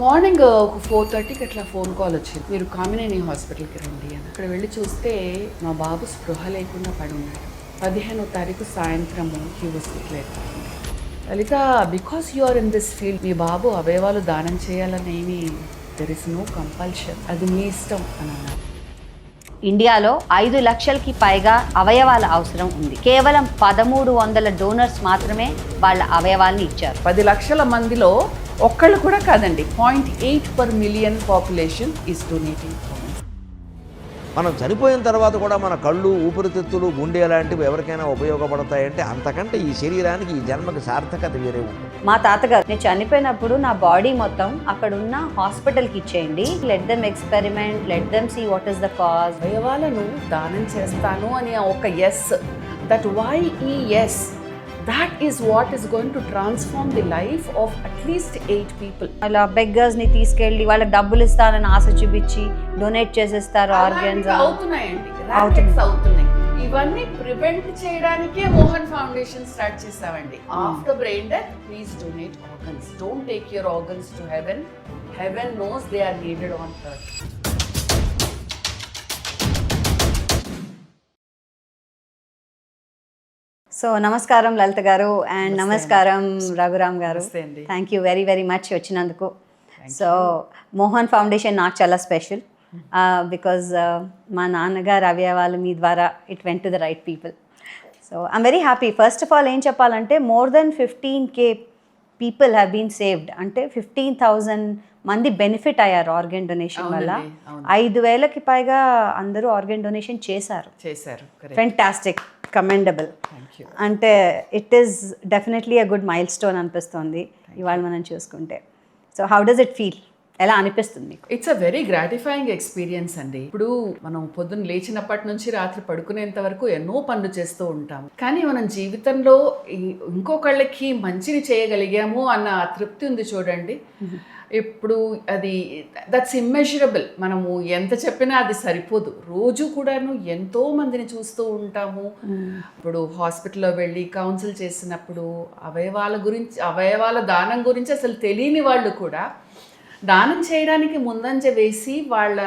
Morning ఒక 4:30కి అట్లా phone call వచ్చింది, మీరు కామినేని హాస్పిటల్కి రండి అని. అక్కడ వెళ్ళి చూస్తే మా బాబు స్పృహ లేకుండా పడి ఉన్నాడు. 15వ తారీఖు సాయంత్రము he was declared. Lalitha, because you are in this field, మీ బాబు అవయవాలు దానం చేయాలనేమి దెర్ ఇస్ నో కంపల్షన్, అది మీ ఇష్టం అని అన్నారు. ఇండియాలో 5 లక్షలకి పైగా అవయవాల అవసరం ఉంది. కేవలం 1300 డోనర్స్ మాత్రమే వాళ్ళ అవయవాల్ని ఇచ్చారు. 10 లక్షల మందిలో ఒక్కళ్ళు కూడా కాదండి, 0.8 per million population is donating. మనం చనిపోయిన తర్వాత కూడా మన కళ్ళు, ఊపిరితిత్తులు, గుండె లాంటివి ఎవరికైనా ఉపయోగపడతాయంటే అంతకంటే ఈ శరీరానికి, ఈ జన్మకి సార్థకత వేరే ఉంటుంది. మా తాతగారు, నేను చనిపోయినప్పుడు నా బాడీ మొత్తం అక్కడున్న హాస్పిటల్కి ఇచ్చేయండి, let them experiment, let them see what is the cause. అవయవాలను దానం చేస్తాను అని ఒక ఎస్, దట్ వై ఈ ఎస్, that is what is going to transform the life of at least 8 people. అలా బెగ్గర్స్ని తీసుకెళ్ళి వాళ్ళకి డబ్బులు ఇస్తానని ఆశ చూపించి డొనేట్ చేసేస్తారు ఆర్గన్స్. అవుతున్నాయండి, ర్యాకెట్స్ అవుతున్నాయి. ఇవన్నీ ప్రివెంట్ చేయడానికే మోహన్ ఫౌండేషన్ స్టార్ట్ చేసామండి. After brain death, please donate organs. Don't take your organs to heaven. Heaven knows they are needed on earth. So నమస్కారం లలిత గారు, అండ్ నమస్కారం Raghuram garu. Thank you very very much వచ్చినందుకు. So Mohan foundation నాకు చాలా special because మా నాన్నగారు అవయవాలు మీ ద్వారా it went to the right people. So I'm very happy. First of all ఏం చెప్పాలంటే, more then 15K people have been saved. అంటే 15,000 మంది బెనిఫిట్ అయ్యారు ఆర్గన్ డొనేషన్ వల్ల. 5,000కి పైగా అందరూ ఆర్గన్ డొనేషన్ చేశారు. Fantastic, commendable. అంటే it is definitely a good milestone అనిపిస్తుంది ఇవాళ మనం చూసుకుంటే. So how does it feel? ఎలా అనిపిస్తుంది? It's a very gratifying experience అండి. ఇప్పుడు మనం పొద్దున్న లేచినప్పటి నుంచి రాత్రి పడుకునేంత వరకు ఎన్నో పనులు చేస్తూ ఉంటాము, కానీ మనం జీవితంలో ఇంకొకళ్ళకి మంచిని చేయగలిగాము అన్న తృప్తి ఉంది చూడండి. ఇప్పుడు అది దట్స్ ఇమ్మెజరబుల్. మనము ఎంత చెప్పినా అది సరిపోదు. రోజు కూడాను ఎంతో మందిని చూస్తూ ఉంటాము. ఇప్పుడు హాస్పిటల్లో వెళ్ళి కౌన్సిల్ చేసినప్పుడు అవయవాల దానం గురించి అసలు తెలియని వాళ్ళు కూడా దానం చేయడానికి ముందంజ వేసి వాళ్ళ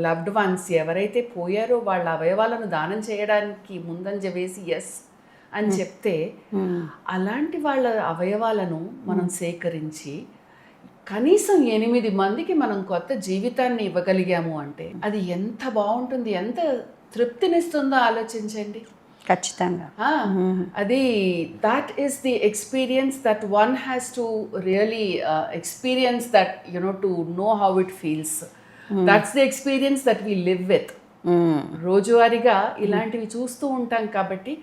లవ్డ్ వన్స్ ఎవరైతే పోయారో వాళ్ళ అవయవాలను దానం చేయడానికి ముందంజ వేసి ఎస్ అని చెప్తే, అలాంటి వాళ్ళ అవయవాలను మనం సేకరించి కనీసం 8 మందికి మనం కొత్త జీవితాన్ని ఇవ్వగలిగాము అంటే అది ఎంత బాగుంటుంది, ఎంత తృప్తినిస్తుందో ఆలోచించండి. ఖచ్చితంగా అది that is the experience that one has to really experience, that you know to know how it feels. That's the experience that we live with. రోజువారీగా ఇలాంటివి చూస్తూ ఉంటాం కాబట్టి,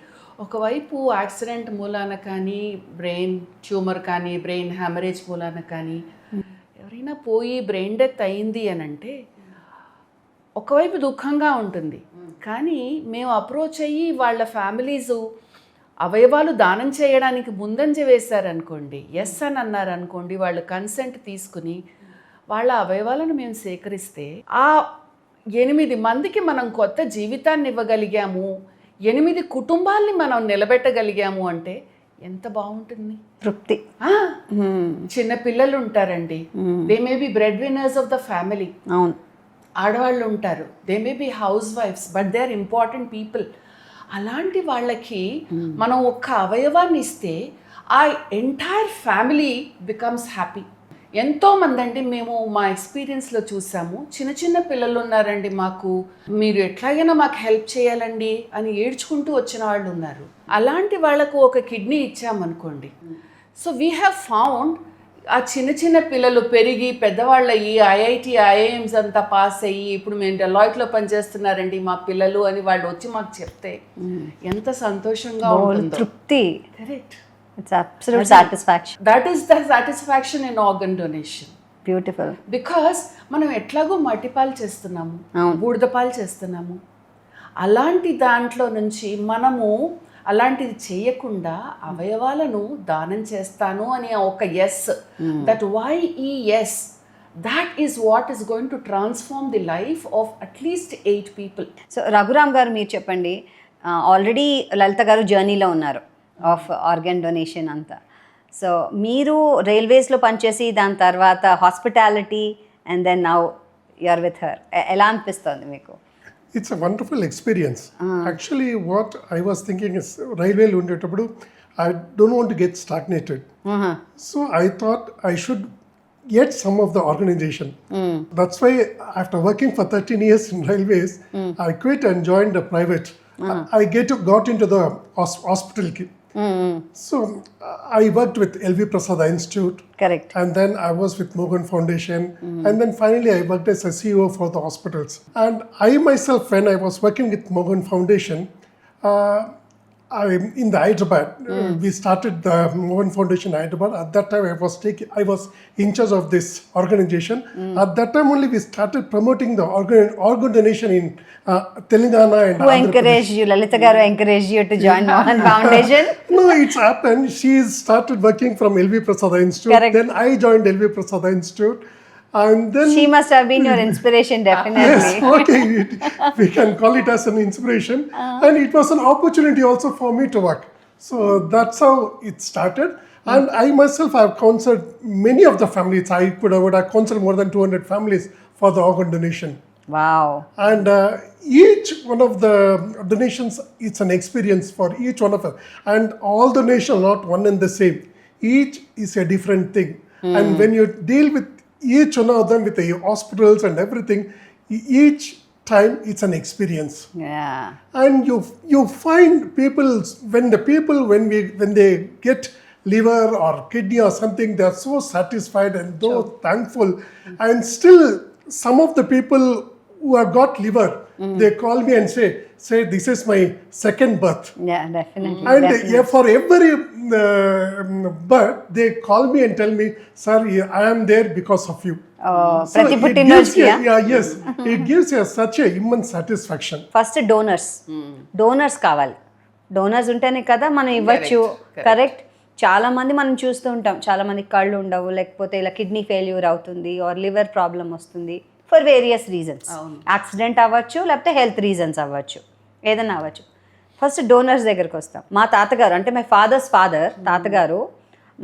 ఒకవైపు యాక్సిడెంట్ మూలాన కానీ, బ్రెయిన్ ట్యూమర్ కానీ, బ్రెయిన్ హ్యామరేజ్ మూలాన కానీ ఎవరైనా పోయి బ్రెయిన్ డెత్ అయింది అని అంటే ఒకవైపు దుఃఖంగా ఉంటుంది. కానీ మేము అప్రోచ్ అయ్యి వాళ్ళ ఫ్యామిలీస్ అవయవాలు దానం చేయడానికి ముందంజ వేశారనుకోండి, ఎస్ అని అన్నారనుకోండి, వాళ్ళు కన్సెంట్ తీసుకుని వాళ్ళ అవయవాలను మేము సేకరిస్తే ఆ 8 మందికి మనం కొత్త జీవితాన్ని ఇవ్వగలిగాము, 8 కుటుంబాల్ని మనం నిలబెట్టగలిగాము అంటే ఎంత బాగుంటుంది. తృప్తి. చిన్న పిల్లలు ఉంటారండి, they may be breadwinners of the family. అవును, ఆడవాళ్ళు ఉంటారు, దే మే బి హౌస్ వైఫ్స్, but they are important people. అలాంటి వాళ్ళకి మనం ఒక్క అవయవాన్ని ఇస్తే ఆ ఎంటైర్ ఫ్యామిలీ బికమ్స్ హ్యాపీ. ఎంతోమంది అండి, మేము మా ఎక్స్పీరియన్స్లో చూసాము, చిన్న చిన్న పిల్లలు ఉన్నారండి, మాకు మీరు ఎట్లాగైనా మాకు హెల్ప్ చేయాలండి అని ఏడ్చుకుంటూ వచ్చిన వాళ్ళు ఉన్నారు. అలాంటి వాళ్లకు ఒక కిడ్నీ ఇచ్చామనుకోండి, సో వీ హ్యావ్ ఫౌండ్ ఆ చిన్న చిన్న పిల్లలు పెరిగి పెద్దవాళ్ళు అయ్యి ఐఐటి ఐఐఎమ్స్ అంతా పాస్ అయ్యి ఇప్పుడు మేము డెలాయిట్లో పనిచేస్తున్నారండి మా పిల్లలు అని వాళ్ళు వచ్చి మాకు చెప్తే ఎంత సంతోషంగా ఉంటుందో. తృప్తి. Correct. It's absolute satisfaction. That is the satisfaction in organ donation. Beautiful. Because మనం ఎట్లాగో మట్టిపాలు చేస్తున్నాము, బూడిదపాలు చేస్తున్నాము, అలాంటి దాంట్లో నుంచి మనము అలాంటిది చేయకుండా అవయవాలను దానం చేస్తాను అని ఒక ఎస్, దట్ వై ఈ ఎస్, that is what is going to transform the life of at least 8 people. So Raghuram garu, మీరు చెప్పండి, ఆల్రెడీ లలిత గారు జర్నీలో ఉన్నారు ఆఫ్ ఆర్గన్ డొనేషన్ అంతా. సో మీరు రైల్వేస్లో పనిచేసి దాని తర్వాత hospitality and then now you're with her, ఎలా అనిపిస్తుంది మీకు? It's a wonderful experience. Actually, what I was thinking is, railway undetappudu, I don't want to get stagnated. So I thought I should get some of the organization. That's why after working for 13 years in railways, I quit and joined a private. I got into the hospital. So I worked with LV Prasad Institute. Correct. And then I was with Morgan Foundation. And then finally I worked as a CEO for the hospitals. And I myself, when I was working with Morgan Foundation, in the Hyderabad, we started the Morgan Foundation Hyderabad. At that time I was in charge of this organization. At that time only we started promoting the organ donation in Telangana and Who Andhra encouraged you? Lalita garu encouraged you to join Mohan Foundation? No, it's happened. She started working from LV Prasad Institute. Correct. Then I joined LV Prasad Institute. And then She must have been your inspiration, definitely. yes, okay, we can call it as an inspiration. And it was an opportunity also for me to work. So that's how it started. And I myself have counseled many of the families. I would have counseled more than 200 families for the organ donation. Wow. And each one of the donations, it's an experience for each one of us. And all donations not one and the same. Each is a different thing. And when you deal with each one of them with the hospitals and everything, each time it's an experience. Yeah. And you find people, when they get liver or kidney or something, they are so satisfied and so thankful. And still some of the people who have got liver, they call me and say this is my second birth. Yeah, definitely. And definitely. for every birth, they call me and tell me, sir, I am there because of you. Oh, So ప్రతి it పుట్టినరోజుకి, gives you- yes, it gives you such a immense satisfaction. First donors కావాలి. Donors ఉంటేనే కదా మనం ఇవ్వచ్చు. Correct. చాలా మంది మనం చూస్తూ ఉంటాం, చాలా మంది కళ్ళు ఉండవు, లేకపోతే ఇలా కిడ్నీ ఫెయిల్యూర్ అవుతుంది ఆర్ లివర్ ప్రాబ్లం వస్తుంది ఫర్ వేరియస్ రీజన్స్. యాక్సిడెంట్ అవ్వచ్చు, లేకపోతే హెల్త్ రీజన్స్ అవ్వచ్చు, ఏదైనా అవ్వచ్చు. ఫస్ట్ డోనర్స్ దగ్గరికి వస్తాం. మా తాతగారు, అంటే మై ఫాదర్స్ ఫాదర్, తాతగారు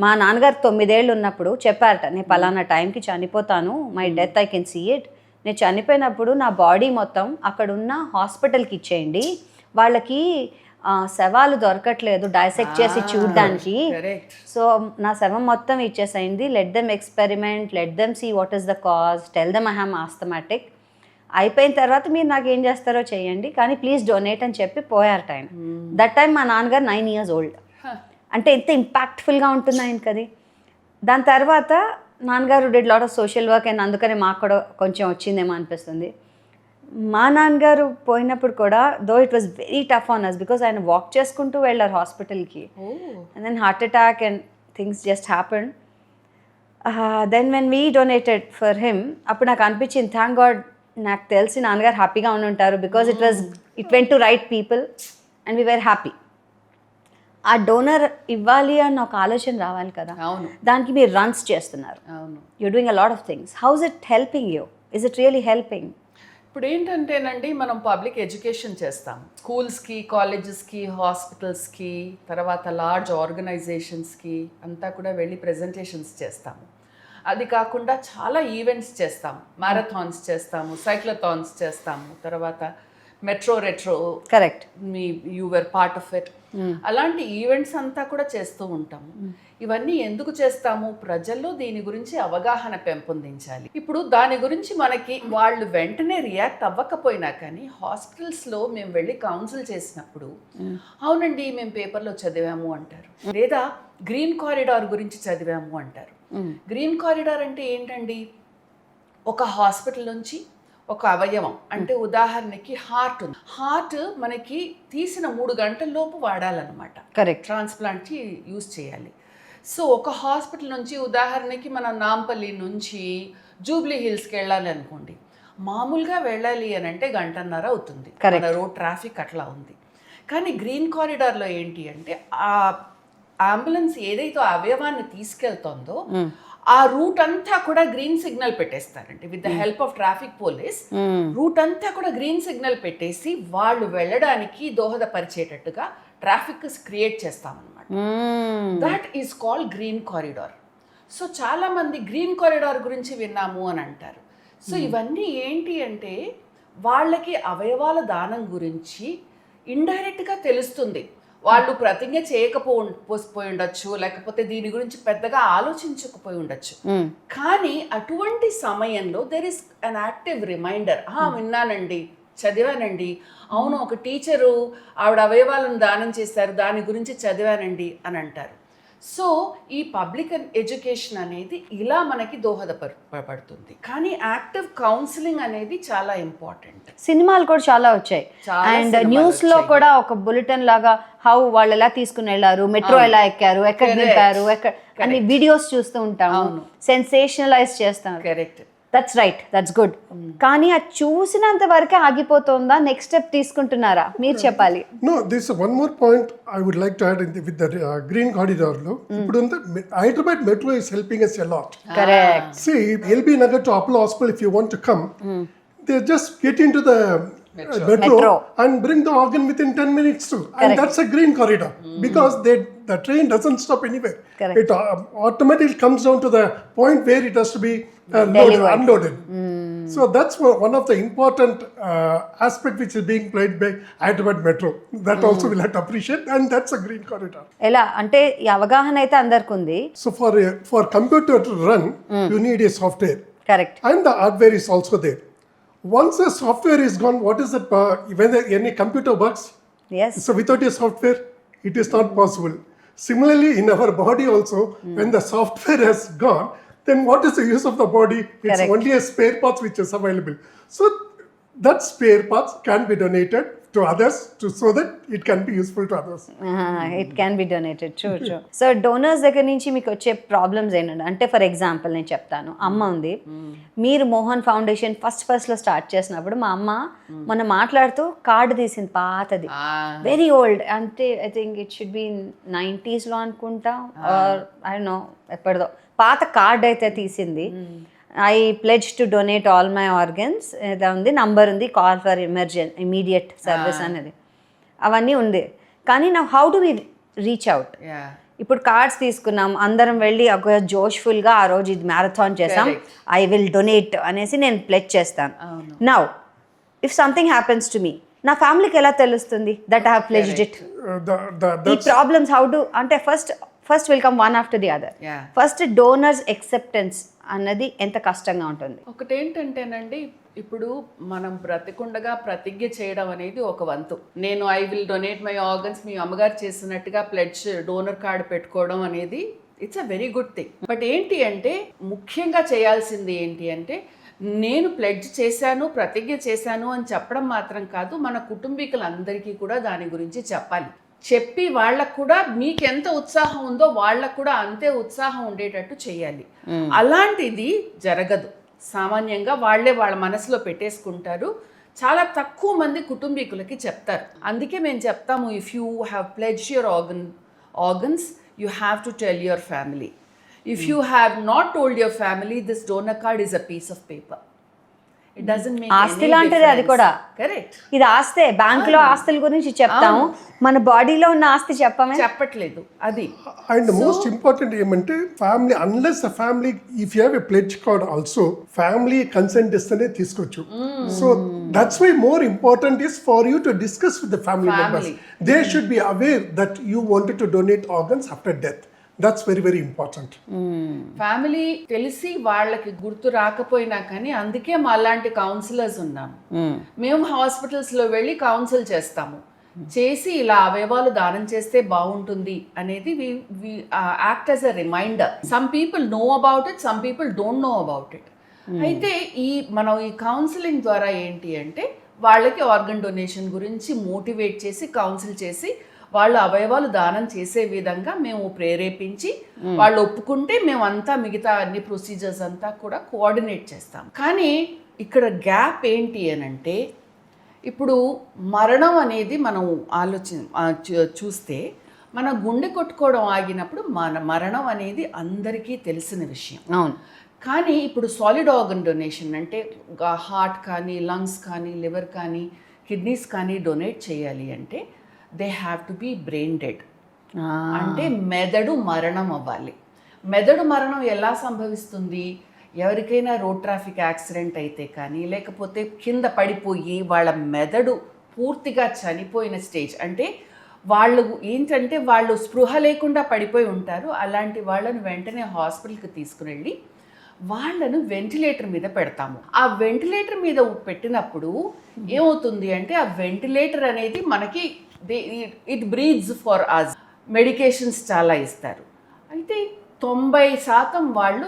మా నాన్నగారు 9 ఏళ్ళు ఉన్నప్పుడు చెప్పారట, నేను పలానా టైంకి చనిపోతాను, my death I can see it. నేను చనిపోయినప్పుడు నా బాడీ మొత్తం అక్కడున్న హాస్పిటల్కి ఇచ్చేయండి, వాళ్ళకి శవాలు దొరకట్లేదు డైసెక్ట్ చేసి చూడడానికి. సో నా శవం మొత్తం ఇచ్చేసైంది, let them experiment, let them see what is the cause, tell them I am asthmatic. అయిపోయిన తర్వాత మీరు నాకు ఏం చేస్తారో చేయండి, కానీ ప్లీజ్ డొనేట్ అని చెప్పి పోయారట ఆయన. దట్ టైం మా నాన్నగారు 9 years old. అంటే ఎంత ఇంపాక్ట్ఫుల్గా ఉంటుంది ఆయనకి అది. దాని తర్వాత నాన్నగారు did lot of social work and అందుకని మాకు కూడా కొంచెం వచ్చిందేమో అనిపిస్తుంది. మా నాన్నగారు పోయినప్పుడు కూడా though it was very tough on us, because ఆయన వాక్ చేసుకుంటూ వెళ్ళారు హాస్పిటల్కి. And then heart attack and things just happened. Then when we donated for him, అప్పుడు నాకు అనిపించింది, థ్యాంక్ గాడ్ నాకు తెలిసి నాన్నగారు హ్యాపీగా ఉండి ఉంటారు, because it went to right people and we were happy. ఆ డోనర్ ఇవ్వాలి అన్న ఒక ఆలోచన రావాలి కదా. అవును. దానికి మీరు రన్స్ చేస్తున్నారు. అవును. You doing a lot of things. How is it helping you? Is it really helping? ఇప్పుడు ఏంటంటేనండి, మనం పబ్లిక్ ఎడ్యుకేషన్ చేస్తాం, స్కూల్స్కి, కాలేజెస్కి, హాస్పిటల్స్కి, తర్వాత లార్జ్ ఆర్గనైజేషన్స్కి అంతా కూడా వెళ్ళి ప్రెజెంటేషన్స్ చేస్తాము. అది కాకుండా చాలా ఈవెంట్స్ చేస్తాము, మ్యారథాన్స్ చేస్తాము, సైక్లథాన్స్ చేస్తాము, తర్వాత metro retro, correct, me you were part of it. అలాంటి ఈవెంట్స్ అంతా కూడా చేస్తూ ఉంటాము. ఇవన్నీ ఎందుకు చేస్తాము? ప్రజల్లో దీని గురించి అవగాహన పెంపొందించాలి. ఇప్పుడు దాని గురించి మనకి వాళ్ళు వెంటనే రియాక్ట్ అవ్వకపోయినా కానీ హాస్పిటల్స్లో మేము వెళ్ళి కౌన్సిల్ చేసినప్పుడు, అవునండి మేము పేపర్లో చదివాము అంటారు, లేదా గ్రీన్ కారిడార్ గురించి చదివాము అంటారు. గ్రీన్ కారిడార్ అంటే ఏంటండి? ఒక హాస్పిటల్ నుంచి ఒక అవయవం, అంటే ఉదాహరణకి హార్ట్ ఉంది, హార్ట్ మనకి తీసిన 3 గంటల్లోపు వాడాలన్నమాట. కరెక్ట్. ట్రాన్స్ప్లాంట్కి యూజ్ చేయాలి. సో ఒక హాస్పిటల్ నుంచి ఉదాహరణకి మనం నాంపల్లి నుంచి జూబ్లీ హిల్స్కి వెళ్ళాలి అనుకోండి, మామూలుగా వెళ్ళాలి అని అంటే 1.5 గంటలు అవుతుంది, మన రోడ్ ట్రాఫిక్ అట్లా ఉంది. కానీ గ్రీన్ కారిడార్లో ఏంటి అంటే, ఆ అంబులెన్స్ ఏదైతే అవయవాన్ని తీసుకెళ్తుందో ఆ రూట్ అంతా కూడా గ్రీన్ సిగ్నల్ పెట్టేస్తారండి. With the help of traffic police route అంతా కూడా గ్రీన్ సిగ్నల్ పెట్టేసి వాళ్ళు వెళ్ళడానికి దోహదపరిచేటట్టుగా ట్రాఫిక్ క్రియేట్ చేస్తామన్నమాట. That is called green corridor. So చాలామంది గ్రీన్ కారిడార్ గురించి విన్నాము అని అంటారు. సో ఇవన్నీ ఏంటి అంటే వాళ్ళకి అవయవాల దానం గురించి ఇండైరెక్ట్గా తెలుస్తుంది. వాళ్ళు ప్రతిజ్ఞ చేయకపోయి ఉండొచ్చు, లేకపోతే దీని గురించి పెద్దగా ఆలోచించకపోయి ఉండొచ్చు. కానీ అటువంటి సమయంలో there is an active reminder, విన్నానండి, చదివానండి, అవును ఒక టీచరు ఆవిడ అవయవాలను దానం చేశారు, దాని గురించి చదివానండి అని అంటారు. సో ఈ పబ్లిక్ ఎడ్యుకేషన్ అనేది ఇలా మనకి దోహదపడుతుంది. కానీ యాక్టివ్ కౌన్సిలింగ్ అనేది చాలా ఇంపార్టెంట్. సినిమాలు కూడా చాలా వచ్చాయి, అండ్ న్యూస్ లో కూడా ఒక బులెటిన్ లాగా హౌ వాళ్ళు ఎలా తీసుకుని వెళ్ళారు, మెట్రో ఎలా ఎక్కారు, ఎక్కడ దింపారు, ఎక్కడ అన్ని వీడియోస్ చూస్తూ ఉంటాము, సెన్సేషనలైజ్ చేస్తాం. Correct, that's right, that's good. కానీ అది చూసినంత వరకే ఆగిపోతుందా, నెక్స్ట్ స్టెప్ తీసుకుంటున్నారా మీరు చెప్పాలి. No, this is one more point I would like to add with the green corridor lo. ఇప్పుడు Hyderabad metro is helping us a lot. Correct. See, LB Nagar to Apollo Hospital, if you want to come, they just get into the metro and bring the organ within 10 minutes too. And that's a green corridor because the train doesn't stop anywhere. Correct. It automatically comes down to the point where it has to be unloaded. So that's one of the important aspect which is being played by Hyderabad Metro. That also we'll have to appreciate, and that's a green corridor. ఎలా అంటే ఈ అవగాహన అయితే అందరికి ఉంది. So for computer to run, you need a software. Correct. And the hardware is also there. Once the software is gone, what is it? When any computer works, Yes. so without a software, it is not possible. Similarly, in our body also, when the software has gone, then what is the use of the body? It's Correct. only a spare parts which is available. So that spare parts can be donated to others so that it can be useful to others. It can be donated. True true. So donors దగ్గర నుంచి మీకు వచ్చే problems ఏంటంటే, అంటే for example నేను చెప్తాను, అమ్మ ఉంది, మీరు మోహన్ ఫౌండేషన్ ఫస్ట్లో స్టార్ట్ చేసినప్పుడు మా అమ్మ మొన్న మాట్లాడుతూ కార్డు తీసింది, పాతది, వెరీ ఓల్డ్, అంటే I think it should be 90s అనుకుంటా, ఆర్ ఐ డోంట్ నో ఎప్పటిదో పాత కార్డ్ అయితే తీసింది. I pledge to donate all my organs ఏదో ఉంది, నంబర్ ఉంది, కాల్ ఫర్ ఇమీడియట్ సర్వీస్ అనేది, అవన్నీ ఉంది. కానీ నా how do we reach out? ఇప్పుడు కార్డ్స్ తీసుకున్నాం, అందరం వెళ్ళి ఒక జోష్ఫుల్గా ఆ రోజు ఇది మ్యారథాన్ చేసాం, ఐ విల్ డొనేట్ అనేసి నేను ప్లెడ్జ్ చేస్తాను. Now if something happens to me, నా ఫ్యామిలీకి ఎలా తెలుస్తుంది that I have pledged it? ఈ ప్రాబ్లమ్స్ హౌ డు, అంటే first will come one after the other. First donors acceptance అన్నది ఎంత కష్టంగా ఉంటుంది. ఒకటేంటంటేనండి, ఇప్పుడు మనం బ్రతికుండగా ప్రతిజ్ఞ చేయడం అనేది ఒక వంతు. నేను I will donate my organs, మీ అమ్మగారు చేసినట్టుగా ప్లెడ్జ్ డోనర్ కార్డు పెట్టుకోవడం అనేది it's a very good thing. But ఏంటి అంటే ముఖ్యంగా చేయాల్సింది ఏంటి అంటే, నేను ప్లెడ్జ్ చేశాను, ప్రతిజ్ఞ చేశాను అని చెప్పడం మాత్రం కాదు, మన కుటుంబీకులందరికీ కూడా దాని గురించి చెప్పాలి. చెప్పి వాళ్ళకు కూడా మీకు ఎంత ఉత్సాహం ఉందో వాళ్ళకు కూడా అంతే ఉత్సాహం ఉండేటట్టు చేయాలి. అలాంటిది జరగదు. సామాన్యంగా వాళ్ళ మనసులో పెట్టేసుకుంటారు. చాలా తక్కువ మంది కుటుంబీకులకి చెప్తారు. అందుకే మేము చెప్తాము, if you have pledge your organs you have to tell your family. If you have not told your family, this donor card is a piece of paper. ఆస్తి లాంటిది అది కూడా. కరెక్ట్. ఇది ఆస్తే, బ్యాంక్ లో ఆస్తుల గురించి చెప్తాము, మన బాడీలో ఉన్న ఆస్తి చెప్పట్లేదు అది. And the most important ఏమంటే family, unless the family, if you have a pledge card also family consent ఇస్తేనే తీసుకోవచ్చు. So that's why more important is for you to discuss with the family members. They should be aware that you wanted to donate organs after death. That's very very important. Family తెలిసి వాళ్ళకి గుర్తు రాకపోయినా కానీ, అందుకే మా అలాంటి counsellors ఉన్నాము. మేము హాస్పిటల్స్లో వెళ్ళి కౌన్సిల్ చేస్తాము, చేసి ఇలా అవయవాలు దానం చేస్తే బాగుంటుంది అనేది act as a reminder. Some people know about it, some people don't know about it. అయితే మనం ఈ కౌన్సిలింగ్ ద్వారా ఏంటి అంటే, వాళ్ళకి ఆర్గన్ డొనేషన్ గురించి మోటివేట్ చేసి, కౌన్సిల్ చేసి, వాళ్ళు అవయవాలు దానం చేసే విధంగా మేము ప్రేరేపించి, వాళ్ళు ఒప్పుకుంటే మేము అంతా మిగతా అన్ని ప్రొసీజర్స్ అంతా కూడా కోఆర్డినేట్ చేస్తాం. కానీ ఇక్కడ గ్యాప్ ఏంటి అని అంటే, ఇప్పుడు మరణం అనేది మనం చూస్తే, మన గుండె కొట్టుకోవడం ఆగినప్పుడు మరణం అనేది అందరికీ తెలిసిన విషయం. అవును. కానీ ఇప్పుడు సాలిడ్ ఆర్గన్ డొనేషన్ అంటే హార్ట్ కానీ, లంగ్స్ కానీ, లివర్ కానీ, కిడ్నీస్ కానీ డొనేట్ చేయాలి అంటే they have to be brain dead. అంటే మెదడు మరణం అవ్వాలి. మెదడు మరణం ఎలా సంభవిస్తుంది? ఎవరికైనా రోడ్ ట్రాఫిక్ యాక్సిడెంట్ అయితే కానీ, లేకపోతే కింద పడిపోయి వాళ్ళ మెదడు పూర్తిగా చనిపోయిన స్టేజ్, అంటే వాళ్ళు ఏంటంటే వాళ్ళు స్పృహ లేకుండా పడిపోయి ఉంటారు. అలాంటి వాళ్ళను వెంటనే హాస్పిటల్కి తీసుకుని వెళ్ళి వాళ్ళను వెంటిలేటర్ మీద పెడతాము. ఆ వెంటిలేటర్ మీద పెట్టినప్పుడు ఏమవుతుంది అంటే ఆ వెంటిలేటర్ అనేది మనకి it breathes for us. Medications చాలా ఇస్తారు. అయితే 90% వాళ్ళు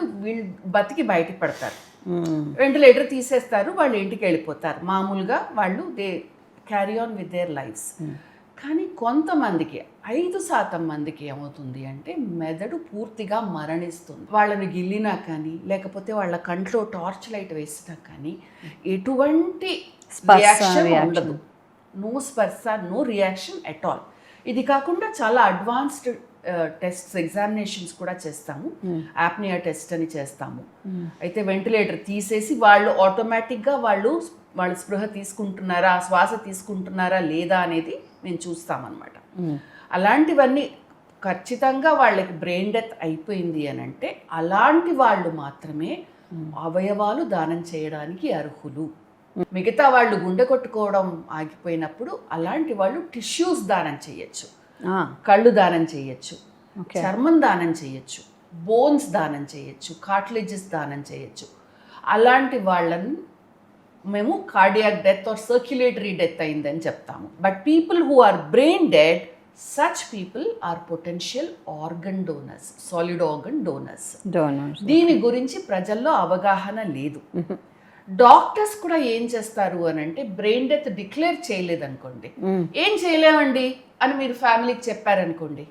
బతికి బయట పడతారు. వెంటిలేటర్ తీసేస్తారు, వాళ్ళు ఇంటికి వెళ్ళిపోతారు. మామూలుగా వాళ్ళు they carry on with their lifes. కానీ కొంతమందికి 5% మందికి ఏమవుతుంది అంటే మెదడు పూర్తిగా మరణిస్తుంది. వాళ్ళని గిల్లినా కానీ, లేకపోతే వాళ్ళ కంట్లో టార్చ్ లైట్ వేసినా కానీ ఎటువంటి రియాక్షన్ ఉండదు. నో స్పర్శ, నో రియాక్షన్ ఎట్ ఆల్. ఇది కాకుండా చాలా అడ్వాన్స్డ్ టెస్ట్స్, ఎగ్జామినేషన్స్ కూడా చేస్తాము. యాప్నియా టెస్ట్ అని చేస్తాము. అయితే వెంటిలేటర్ తీసేసి వాళ్ళు ఆటోమేటిక్గా వాళ్ళు స్పృహ తీసుకుంటున్నారా, శ్వాస తీసుకుంటున్నారా లేదా అనేది మేము చూస్తామన్నమాట. అలాంటివన్నీ ఖచ్చితంగా వాళ్ళకి బ్రెయిన్ డెత్ అయిపోయింది అని అంటే అలాంటి వాళ్ళు మాత్రమే అవయవాలు దానం చేయడానికి అర్హులు. మిగతా వాళ్ళు గుండె కొట్టుకోవడం ఆగిపోయినప్పుడు అలాంటి వాళ్ళు టిష్యూస్ దానం చేయొచ్చు, కళ్ళు దానం చేయొచ్చు, చర్మం దానం చేయొచ్చు, బోన్స్ దానం చేయొచ్చు, కార్టిలేజెస్ దానం చేయొచ్చు. అలాంటి వాళ్ళని మేము cardiac death or circulatory death అయిందని చెప్తాము. But people who are brain dead, such people are potential organ donors, solid organ donors. దీని గురించి ప్రజల్లో అవగాహన లేదు. డాక్టర్స్ కూడా ఏం చేస్తారు అని అంటే బ్రెయిన్ డెత్ డిక్లేర్ చేయలేదనుకోండి, ఏం చేయలేమండి అని మీరు ఫ్యామిలీకి చెప్పారనుకోండి,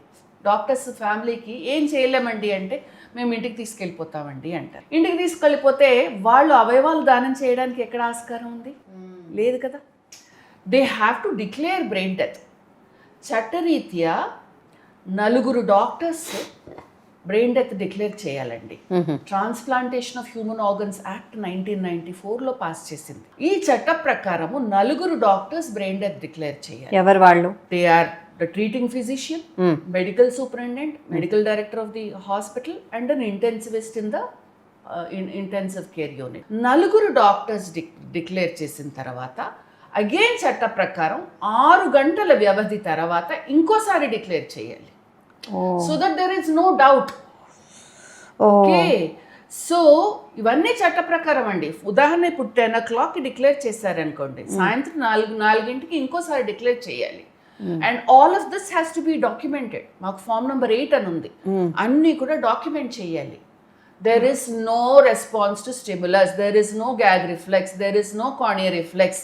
డాక్టర్స్ ఫ్యామిలీకి ఏం చేయలేమండి అంటే మేము ఇంటికి తీసుకెళ్ళిపోతామండి అంటారు. ఇంటికి తీసుకెళ్ళిపోతే వాళ్ళు అవయవాలు దానం చేయడానికి ఎక్కడ ఆస్కారం ఉంది? లేదు కదా. They have to declare brain death. చట్టరీత్యా 4 డాక్టర్స్ బ్రెయిన్ డెత్ డిక్లేర్ చేయాలండి. Transplantation of human organs act 1994లో పాస్ చేసింది. ఈ చట్ట ప్రకారము 4 డాక్టర్స్ బ్రెయిన్ డెత్ డిక్లేర్ చేయాలి. ఎవరు వాళ్ళు? They are the treating physician, medical superintendent, medical director of the hospital and an intensivist in the intensive care unit. 4 doctors declare చేసిన తర్వాత అగైన్ చట్ట ప్రకారం 6 గంటల వ్యవధి తర్వాత ఇంకోసారి డిక్లేర్ చేయాలి. So that there is no doubt. Okay, so ఇవన్నీ చట్ట ప్రకారం అండి. ఉదాహరణ ఇప్పుడు 10 o'clock డిక్లేర్ చేశారనుకోండి, సాయంత్రం 4 ఇంకోసారి డిక్లేర్ చేయాలి. And all of this has to be documented. మాకు ఫామ్ నెంబర్ 8 అని ఉంది, అన్నీ కూడా డాక్యుమెంట్ చేయాలి. There is no response to stimulus, there is no gag reflex, there is no cornea reflex,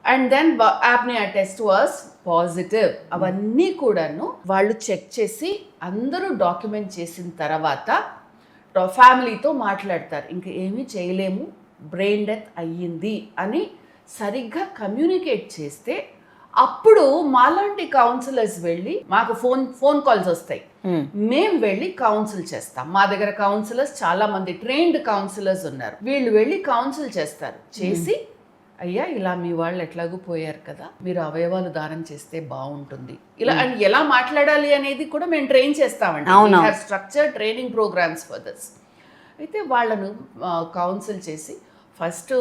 and then apnoea test was positive. అవన్నీ కూడాను వాళ్ళు check చేసి అందరూ డాక్యుమెంట్ చేసిన తర్వాత ఫ్యామిలీతో మాట్లాడతారు. ఇంకా ఏమీ చేయలేము, బ్రెయిన్ డెత్ అయ్యింది అని సరిగ్గా కమ్యూనికేట్ చేస్తే అప్పుడు మాలాంటి కౌన్సిలర్స్ వెళ్ళి, మాకు ఫోన్ కాల్స్ వస్తాయి, మేము వెళ్ళి కౌన్సిల్ చేస్తాం. మా దగ్గర కౌన్సిలర్స్ చాలా మంది ట్రైన్డ్ కౌన్సిలర్స్ ఉన్నారు. వీళ్ళు వెళ్ళి కౌన్సిల్ చేస్తారు. చేసి అయ్యా ఇలా మీ వాళ్ళు ఎట్లాగూ పోయారు కదా, మీరు అవయవాలు దానం చేస్తే బాగుంటుంది, ఇలా అని ఎలా మాట్లాడాలి అనేది కూడా మేము ట్రైన్ చేస్తామండి. Structure training programmes for this. అయితే వాళ్ళను కౌన్సిల్ చేసి ఫస్ట్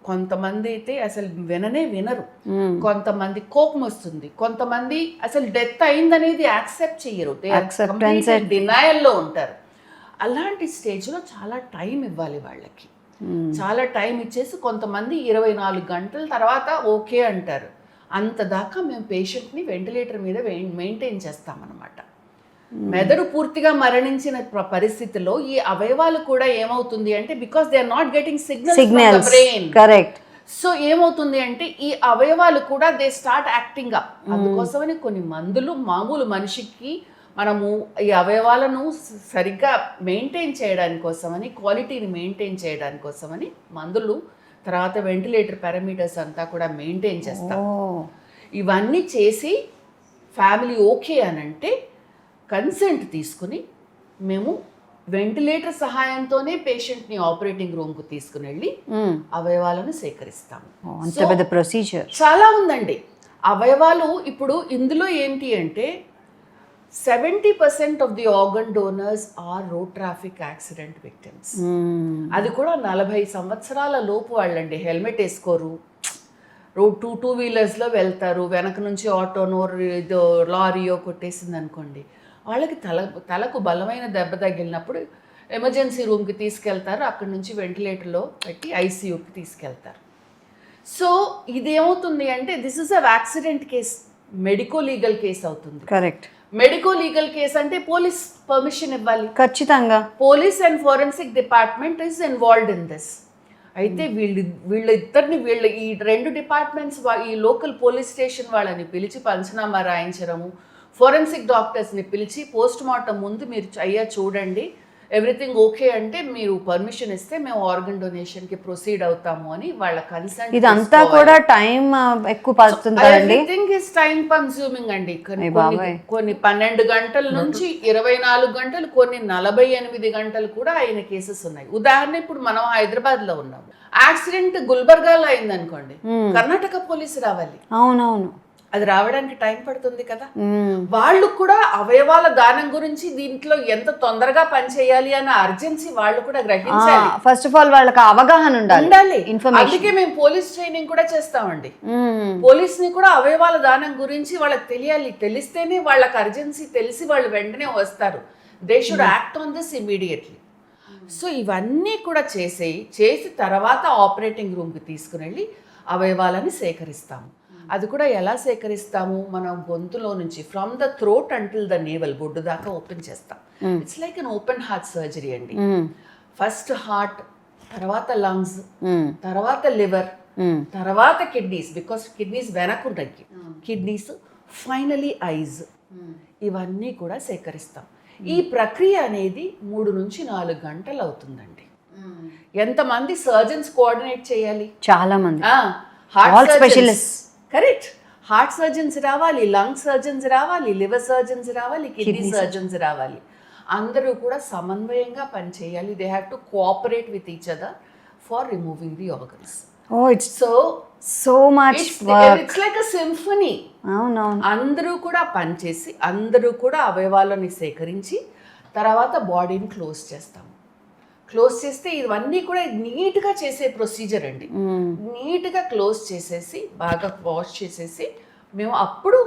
కొంతమంది అయితే అసలు వినరు, కొంతమంది కోపం వస్తుంది, కొంతమంది అసలు డెత్ అయిందనేది యాక్సెప్ట్ చెయ్యరు, డినయల్లో ఉంటారు. అలాంటి స్టేజ్లో చాలా టైం ఇవ్వాలి వాళ్ళకి. చాలా టైం ఇచ్చేసి కొంతమంది 24 గంటల తర్వాత ఓకే అంటారు. అంత దాకా మేము పేషెంట్ని వెంటిలేటర్ మీద మెయింటైన్ చేస్తామన్నమాట. మెదడు పూర్తిగా మరణించిన పరిస్థితిలో ఈ అవయవాలు కూడా ఏమవుతుంది అంటే because they are not getting signals brain. Correct. So ఏమవుతుంది అంటే ఈ అవయవాలు కూడా దే స్టార్ట్ యాక్టింగ్ అప్. అందుకోసమని కొన్ని మందులు మామూలు మనిషికి మనము ఈ అవయవాలను సరిగ్గా మెయింటైన్ చేయడానికి కోసమని, క్వాలిటీని మెయింటైన్ చేయడానికి కోసమని మందులు, తర్వాత వెంటిలేటర్ పారామీటర్స్ అంతా కూడా మెయింటైన్ చేస్తాం. ఇవన్నీ చేసి ఫ్యామిలీ ఓకే అని అంటే కన్సెంట్ తీసుకుని మేము వెంటిలేటర్ సహాయంతోనే పేషెంట్ని ఆపరేటింగ్ రూమ్కు తీసుకుని వెళ్ళి అవయవాలను సేకరిస్తాము. ప్రొసీజర్ చాలా ఉందండి. అవయవాలు ఇప్పుడు ఇందులో ఏంటి అంటే 70% of the organ donors are road traffic accident victims. అది కూడా 40 సంవత్సరాల లోపు వాళ్ళండి. హెల్మెట్ వేసుకోరు, టూ వీలర్స్లో వెళ్తారు, వెనక నుంచి ఆటోనో ఇదో లారీయో కొట్టేసింది అనుకోండి, వాళ్ళకి తలకు బలమైన దెబ్బ తగిలినప్పుడు ఎమర్జెన్సీ రూమ్కి తీసుకెళ్తారు, అక్కడి నుంచి వెంటిలేటర్లో పెట్టి ఐసీయూకి తీసుకెళ్తారు. సో ఇదేమవుతుంది అంటే this is a accident case, medico legal case అవుతుంది. కరెక్ట్. మెడికో లీగల్ కేస్ అంటే పోలీస్ పర్మిషన్ ఇవ్వాలి. ఖచ్చితంగా police and forensic department is involved in this. అయితే వీళ్ళ ఈ 2 డిపార్ట్మెంట్స్ ఈ లోకల్ పోలీస్ స్టేషన్ వాళ్ళని పిలిచి పంచనామా రాయించడము, ఫోరెన్సిక్ డాక్టర్స్ని పిలిచి పోస్ట్ మార్టం ముందు మీరు అయ్యా చూడండి ఎవ్రీథింగ్ ఓకే అంటే మీరు పర్మిషన్ ఇస్తే మేము ఆర్గన్ డొనేషన్కి ప్రొసీడ్ అవుతాము అని వాళ్ళ కన్సర్న్. ఇదంతా కూడా టైం ఎక్కువ పడుతుంది కదండి. ఎవ్రీథింగ్ ఇస్ టైం కన్స్యూమింగ్ అండి. కొన్ని 12 గంటల నుంచి 24 గంటలు, కొన్ని 48 గంటలు కూడా అయిన కేసెస్ ఉన్నాయి. ఉదాహరణ ఇప్పుడు మనం హైదరాబాద్లో ఉన్నాము, యాక్సిడెంట్ గుల్బర్గాలో అయింది అనుకోండి, కర్ణాటక పోలీసు రావాలి. అవునవును, అది రావడానికి టైం పడుతుంది కదా. వాళ్ళు కూడా అవయవాల దానం గురించి దీంట్లో ఎంత తొందరగా పనిచేయాలి అన్న అర్జెన్సీ వాళ్ళు కూడా గ్రహించాలి. ఫస్ట్ ఆఫ్ ఆల్ వాళ్ళకి అవగాహన ఉండాలి. అందుకే మేము పోలీస్ ట్రైనింగ్ కూడా చేస్తామండి. పోలీస్ ని కూడా అవయవాల దానం గురించి వాళ్ళకి తెలియాలి. తెలిస్తేనే వాళ్ళకి అర్జెన్సీ తెలిసి వాళ్ళు వెంటనే వస్తారు. They should act on this immediately. So ఇవన్నీ కూడా చేసి తర్వాత ఆపరేటింగ్ రూమ్కి తీసుకుని వెళ్ళి అవయవాలని సేకరిస్తాము. అది కూడా ఎలా సేకరిస్తాము, మనం గొంతులో నుంచి from the throat until the navel, బొడ్డు దాకా ఓపెన్ చేస్తాం. It's like an open heart surgery అండి. ఫస్ట్ హార్ట్, తర్వాత లంగ్స్, తర్వాత లివర్, తర్వాత కిడ్నీస్, బికాస్ కిడ్నీస్ వెనకుంటాయి, కిడ్నీస్, ఫైనలీ ఐజ్. ఇవన్నీ కూడా సేకరిస్తాం. ఈ ప్రక్రియ అనేది 3 నుంచి 4 గంటలు అవుతుందండి. ఎంతమంది సర్జన్స్ కోఆర్డినేట్ చేయాలి? చాలా మంది. Heart specialist, correct. Heart surgeons రావాలి, లంగ్ సర్జన్స్ రావాలి, లివర్ సర్జన్స్ రావాలి, కిడ్నీ సర్జన్స్ రావాలి. అందరూ కూడా సమన్వయంగా పనిచేయాలి. They have to cooperate with each other for removing the organs. It's so much work. It's like a symphony. అవునవును. అందరూ కూడా పనిచేసి, అందరూ కూడా అవయవాలని సేకరించి తర్వాత బాడీని క్లోజ్ చేస్తాము. క్లోజ్ చేస్తే ఇవన్నీ కూడా నీట్గా చేసే ప్రొసీజర్ అండి. నీట్గా క్లోజ్ చేసేసి బాగా వాష్ చేసేసి మేము అప్పుడు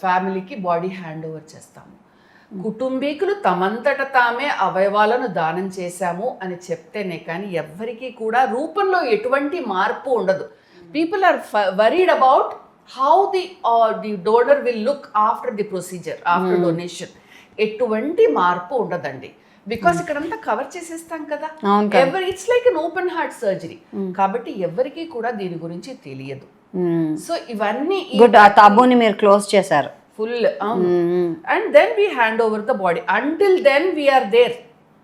ఫ్యామిలీకి బాడీ హ్యాండ్ ఓవర్ చేస్తాము. కుటుంబీకులు తమంతట తామే అవయవాలను దానం చేశాము అని చెప్తేనే కానీ ఎవ్వరికీ కూడా రూపంలో ఎటువంటి మార్పు ఉండదు. People are worried about how the donor will look after the procedure, after donation. ఎటువంటి మార్పు ఉండదండి. బికాస్ ఇక్కడంతా కవర్ చేసేస్తాం కదా. It's like an open heart surgery. కాబట్టి ఎవరికి కూడా దీని గురించి తెలియదు. సో ఇవన్నీ తాబూని మీరు క్లోజ్ చేశారు full. And then we hand over the body. Until then we're there.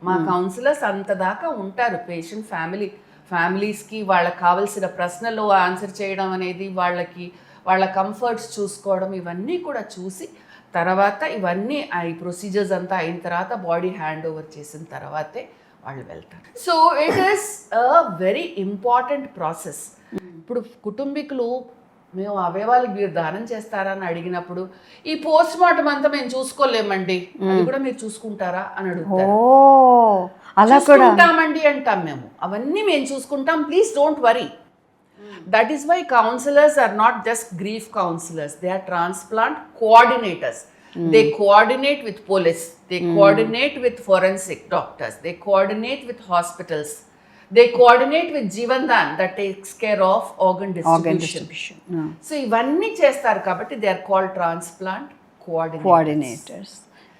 మా కౌన్సిలర్స్ అంత దాకా ఉంటారు. పేషెంట్ ఫ్యామిలీస్కి వాళ్ళకి కావాల్సిన ప్రశ్నలు ఆన్సర్ చేయడం అనేది, వాళ్ళ కంఫర్ట్స్ చూసుకోవడం, ఇవన్నీ కూడా చూసి తర్వాత ఇవన్నీ ఈ ప్రొసీజర్స్ అంతా అయిన తర్వాత బాడీ హ్యాండ్ ఓవర్ చేసిన తర్వాతే వాళ్ళు వెళ్తారు. So it is a very important process. ఇప్పుడు కుటుంబీకులు మేము అవయవాలు మీరు దానం చేస్తారా అని అడిగినప్పుడు ఈ పోస్ట్ మార్టం అంతా మేము చూసుకోలేమండి, అది కూడా మీరు చూసుకుంటారా అని అడుగుతారు. చూసుకుంటామండి అంటాం మేము. అవన్నీ మేము చూసుకుంటాం, please don't worry. That is why counselors are not just grief counselors, they are transplant coordinators. They coordinate with police, they coordinate with forensic doctors, they coordinate with hospitals, they coordinate with Jeevandan that takes care of organ distribution. So ivanni chestar kabatti they are called transplant coordinators.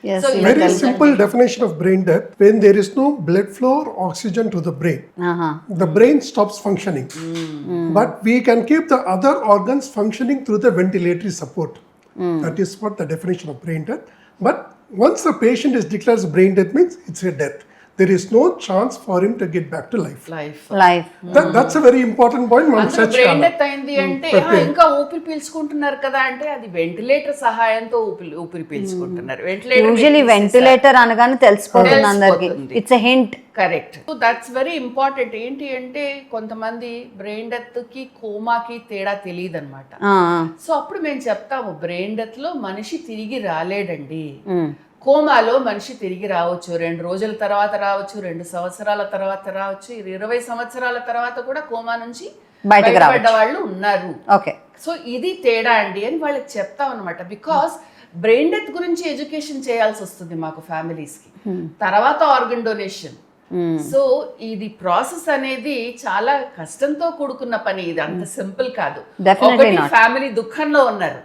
Yes, so very simple definition of brain death: when there is no blood flow or oxygen to the brain, the brain stops functioning. But we can keep the other organs functioning through the ventilatory support. That is what the definition of brain death. But once the patient is declared as brain death, means it's a death. there is no chance for him to get back to life. Life That's a very important point. మనం అందులో search brain చేయాలి. Death అయింది అంటే ఇంకా ఊపిరి పీల్చుకుంటున్నారు కదా అంటే అది వెంటిలేటర్ సహాయంతో ఊపిరి పీల్చుకుంటున్నారు. యూజువలీ వెంటిలేటర్ అనగానే తెలిసిపోతుంది అందరికి. తెలిసిపోతుంది. It's a hint. Correct. So that's very important. ఏంటి అంటే కొంతమంది బ్రెయిన్ డెత్ కి కోమాకి తేడా తెలియదు అనమాట. సో అప్పుడు మేము చెప్తాము బ్రెయిన్ డెత్ లో మనిషి తిరిగి రాలేడండి, కోమాలో మనిషి తిరిగి రావచ్చు, 2 రోజుల తర్వాత రావచ్చు, 2 సంవత్సరాల తర్వాత రావచ్చు, 20 సంవత్సరాల తర్వాత కూడా కోమా నుంచి బయటపడ్డ వాళ్ళు ఉన్నారు. ఓకే. సో ఇది తేడా అండి అని వాళ్ళకి చెప్తాం అనమాట. బికాస్ బ్రెయిన్ డెత్ గురించి ఎడ్యుకేషన్ చేయాల్సి వస్తుంది మాకు ఫ్యామిలీస్ కి. తర్వాత ఆర్గన్ డొనేషన్. సో ఇది ప్రాసెస్ అనేది చాలా కష్టంతో కూడుకున్న పని. ఇది అంత సింపుల్ కాదు. ఒకటి ఫ్యామిలీ దుఃఖంలో ఉన్నారు,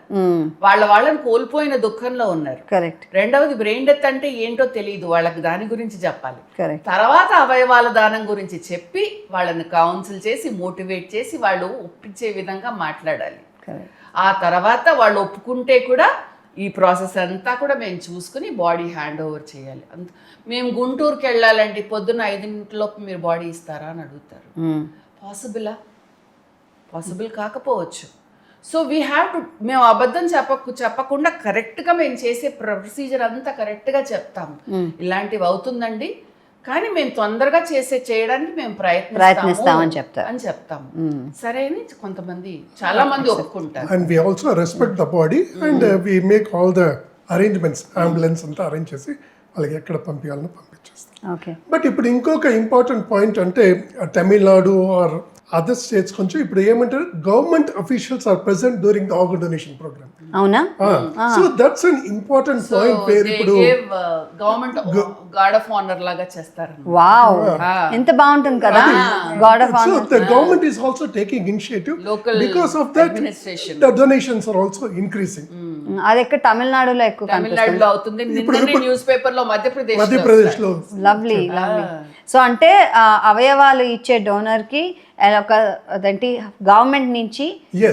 వాళ్ళని కోల్పోయిన దుఃఖంలో ఉన్నారు. కరెక్ట్. రెండవది బ్రెయిన్ డెత్ అంటే ఏంటో తెలియదు వాళ్ళకి, దాని గురించి చెప్పాలి. కరెక్ట్. తర్వాత అవయవాల దానం గురించి చెప్పి వాళ్ళని కౌన్సిల్ చేసి మోటివేట్ చేసి వాళ్ళు ఒప్పించే విధంగా మాట్లాడాలి. ఆ తర్వాత వాళ్ళు ఒప్పుకుంటే కూడా ఈ ప్రాసెస్ అంతా కూడా మేము చూసుకుని బాడీ హ్యాండ్ ఓవర్ చేయాలి. మేము గుంటూరుకి వెళ్ళాలంటే పొద్దున్న 5 మీరు బాడీ ఇస్తారా అని అడుగుతారు. పాసిబుల్ కాకపోవచ్చు. సో వీ హ్యావ్ టు, మేము అబద్ధం చెప్పకుండా కరెక్ట్గా మేము చేసే ప్రొసీజర్ అంతా కరెక్ట్గా చెప్తాము. ఇలాంటివి అవుతుందండి కానీ మేము తొందరగా చేయడానికి మేము ప్రయత్నిస్తామని చెప్తాము. సరే అని కొంతమంది చాలా మంది ఒప్పుకుంటారు. And we also respect the body and we make all the arrangements, ambulance అంతా అరేంజ్ చేసి వాళ్ళకి ఎక్కడ పంపించాలని పంపించేస్తాం. ఓకే. బట్ ఇప్పుడు ఇంకొక ఇంపార్టెంట్ పాయింట్ అంటే తమిళనాడు ఆర్ అదర్ స్టేట్స్ కొంచెం ఇప్పుడు ఏమంటారు, government officials are present during the organisation programme. అవునా? So that's an important point where ఇప్పుడు గవర్నమెంట్ గార్డ్ ఆఫ్ ఆనర్ లాగా చేస్తారు. వావ్, ఎంత బాగుంటుంది కదా guard of honour. So the government is also taking initiative. Local because of that administration. the donations are also increasing. అది ఎక్కడ తమిళనాడులో ఎక్కువ తమిళనాడులో అవుతుంది. నిన్ననే న్యూస్ పేపర్ లో మధ్యప్రదేశ్ లో లవ్లీ. సో అంటే అవయవాలు ఇచ్చే డోనర్ కి ఒక అదేంటి గవర్నమెంట్ నుంచి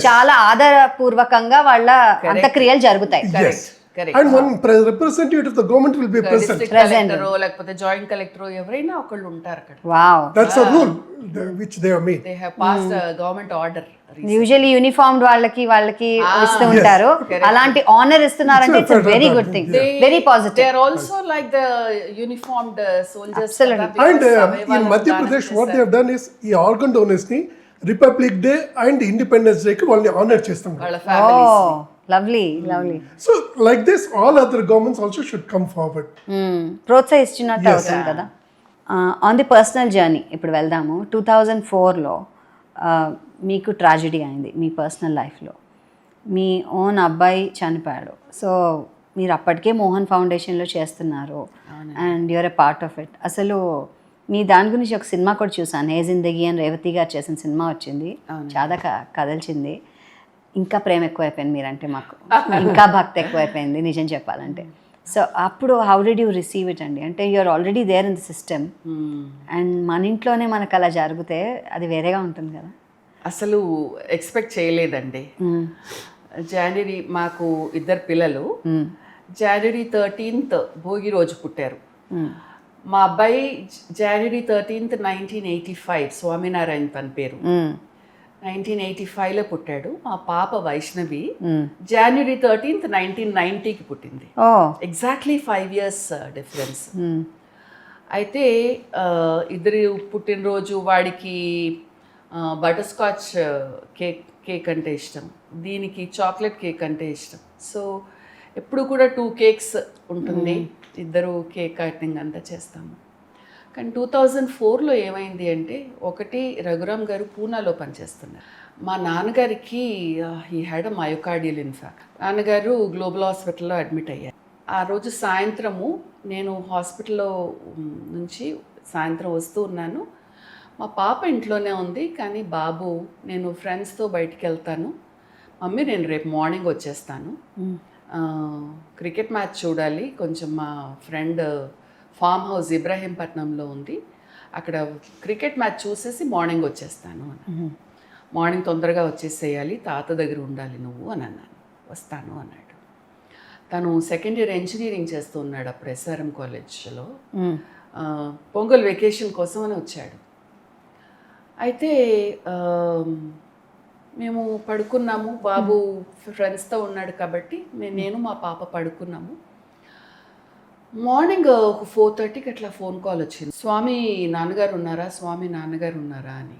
చాలా ఆధారపూర్వకంగా వాళ్ళ అంత్యక్రియలు జరుగుతాయి. And one representative of the government will be present. లేకపోతే జాయింట్ కలెక్టర్ ఎవరైనా ఒకళ్ళు ఉంటారు అక్కడ. Wow, that's a rule which they have made. They have passed a government order. Usually uniformed వాళ్ళకి ఇస్తూ ఉంటారు. అలాంటి ఆనర్ ఇస్తున్నారంటే it's a very good thing, very positive. They are also like the uniformed soldiers. And in Madhya Pradesh what they have done is ఈ organ donors ని Republic Day and Independence Day కి వాళ్ళని honour చేస్తాం. Lovely. So like this all other governments also should come forward. ప్రోత్సహిస్తున్నట్టు అవుతుంది కదా. On the personal journey ఇప్పుడు వెళ్దాము. 2004లో మీకు ట్రాజెడీ అయింది మీ పర్సనల్ లైఫ్లో. మీ ఓన్ అబ్బాయి చనిపోయాడు. సో మీరు అప్పటికే మోహన్ ఫౌండేషన్లో చేస్తున్నారు and you're a part of it. అసలు మీ దాని గురించి ఒక సినిమా కూడా చూసాను, ఏ జిందగీ అని రేవతి గారు చేసిన సినిమా వచ్చింది, చాలా కదల్చింది. ఇంకా ప్రేమ ఎక్కువైపోయింది మీరంటే మాకు, ఇంకా భక్తి ఎక్కువైపోయింది నిజం చెప్పాలంటే. సో అప్పుడు how did you receive it అండి? అంటే you're already there in the system and మన ఇంట్లోనే మనకు అలా జరిగితే అది వేరేగా ఉంటుంది కదా. అసలు ఎక్స్పెక్ట్ చేయలేదండి. జనవరి మాకు 2 పిల్లలు. జనవరి 13th భోగి రోజు పుట్టారు. మా అబ్బాయి జనవరి 13th 1985, స్వామినారాయణ తన పేరు, 1985లో పుట్టాడు. మా పాప వైష్ణవి జనవరి 13th 1990కి పుట్టింది. Exactly 5 years difference. అయితే ఇద్దరు పుట్టినరోజు వాడికి బటర్ స్కాచ్ కేక్ అంటే ఇష్టం, దీనికి చాక్లెట్ కేక్ అంటే ఇష్టం. సో ఎప్పుడు కూడా 2 కేక్స్ ఉంటుంది, ఇద్దరు కేక్ కటింగ్ అంతా చేస్తాము. కానీ 2004లో ఏమైంది అంటే, ఒకటి రఘురామ్ గారు పూనాలో పనిచేస్తున్నారు. మా నాన్నగారికి he had a myocardial in fact. నాన్నగారు గ్లోబల్ హాస్పిటల్లో అడ్మిట్ అయ్యారు. ఆ రోజు సాయంత్రము నేను హాస్పిటల్లో నుంచి సాయంత్రం వస్తూ ఉన్నాను. మా పాప ఇంట్లోనే ఉంది, కానీ బాబు నేను ఫ్రెండ్స్తో బయటికి వెళ్తాను మమ్మీ, నేను రేపు మార్నింగ్ వచ్చేస్తాను, క్రికెట్ మ్యాచ్ చూడాలి, కొంచెం మా ఫ్రెండ్ ఫామ్ హౌస్ ఇబ్రాహీంపట్నంలో ఉంది, అక్కడ క్రికెట్ మ్యాచ్ చూసేసి మార్నింగ్ వచ్చేస్తాను అని. మార్నింగ్ తొందరగా వచ్చేసేయాలి, తాత దగ్గర ఉండాలి నువ్వు అని అన్నాను. వస్తాను అన్నాడు. తను 2nd year ఇంజనీరింగ్ చేస్తూ ఉన్నాడు అప్పుడు SRM కాలేజ్లో. పొంగల్ వెకేషన్ కోసం అని వచ్చాడు. అయితే మేము పడుకున్నాము, బాబు ఫ్రెండ్స్తో ఉన్నాడు కాబట్టి నేను మా పాప పడుకున్నాము. మార్నింగ్ ఒక 4:30కి అట్లా ఫోన్ కాల్ వచ్చింది, స్వామి నాన్నగారు ఉన్నారా అని.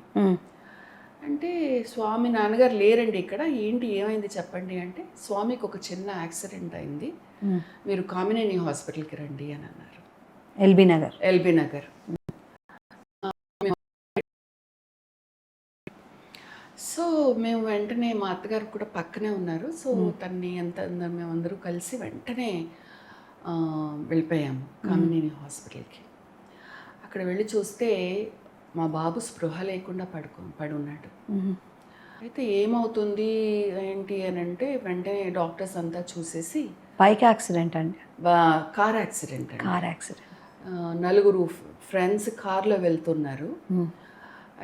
అంటే స్వామి నాన్నగారు లేరండి ఇక్కడ, ఏంటి ఏమైంది చెప్పండి అంటే, స్వామికి ఒక చిన్న యాక్సిడెంట్ అయింది, మీరు కామినేని హాస్పిటల్కి రండి అని అన్నారు. ఎల్బీ నగర్. సో మేము వెంటనే, మా అత్తగారు కూడా పక్కనే ఉన్నారు, సో తన్ని మేమందరూ కలిసి వెంటనే వెళ్ళిపోయాము కామినేని హాస్పిటల్కి. అక్కడ వెళ్ళి చూస్తే మా బాబు స్పృహ లేకుండా పడి ఉన్నాడు. అయితే ఏమవుతుంది ఏంటి అని అంటే వెంటనే డాక్టర్స్ అంతా చూసేసి, బైక్ యాక్సిడెంట్ అండి? Car accident. 4 ఫ్రెండ్స్ కార్లో వెళ్తున్నారు.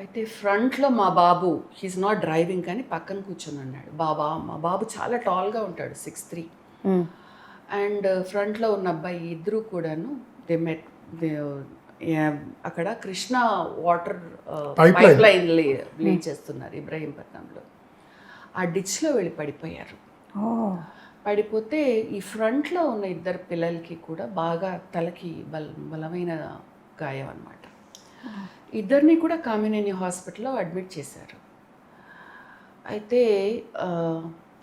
అయితే ఫ్రంట్లో మా బాబు, హీస్ నాట్ డ్రైవింగ్ కానీ పక్కన కూర్చొని ఉన్నాడు. మా బాబు చాలా టాల్గా ఉంటాడు, 6'3". అండ్ ఫ్రంట్లో ఉన్న అబ్బాయి, ఇద్దరు కూడాను అక్కడ కృష్ణా వాటర్ పైప్ లైన్ లే చేస్తున్నారు ఇబ్రహీంపట్నంలో. ఆ డిచ్లో వెళ్ళి పడిపోయారు. పడిపోతే ఈ ఫ్రంట్లో ఉన్న 2 పిల్లలకి కూడా బాగా తలకి బలమైన గాయం అన్నమాట. 2 కూడా కామినేని హాస్పిటల్లో అడ్మిట్ చేశారు. అయితే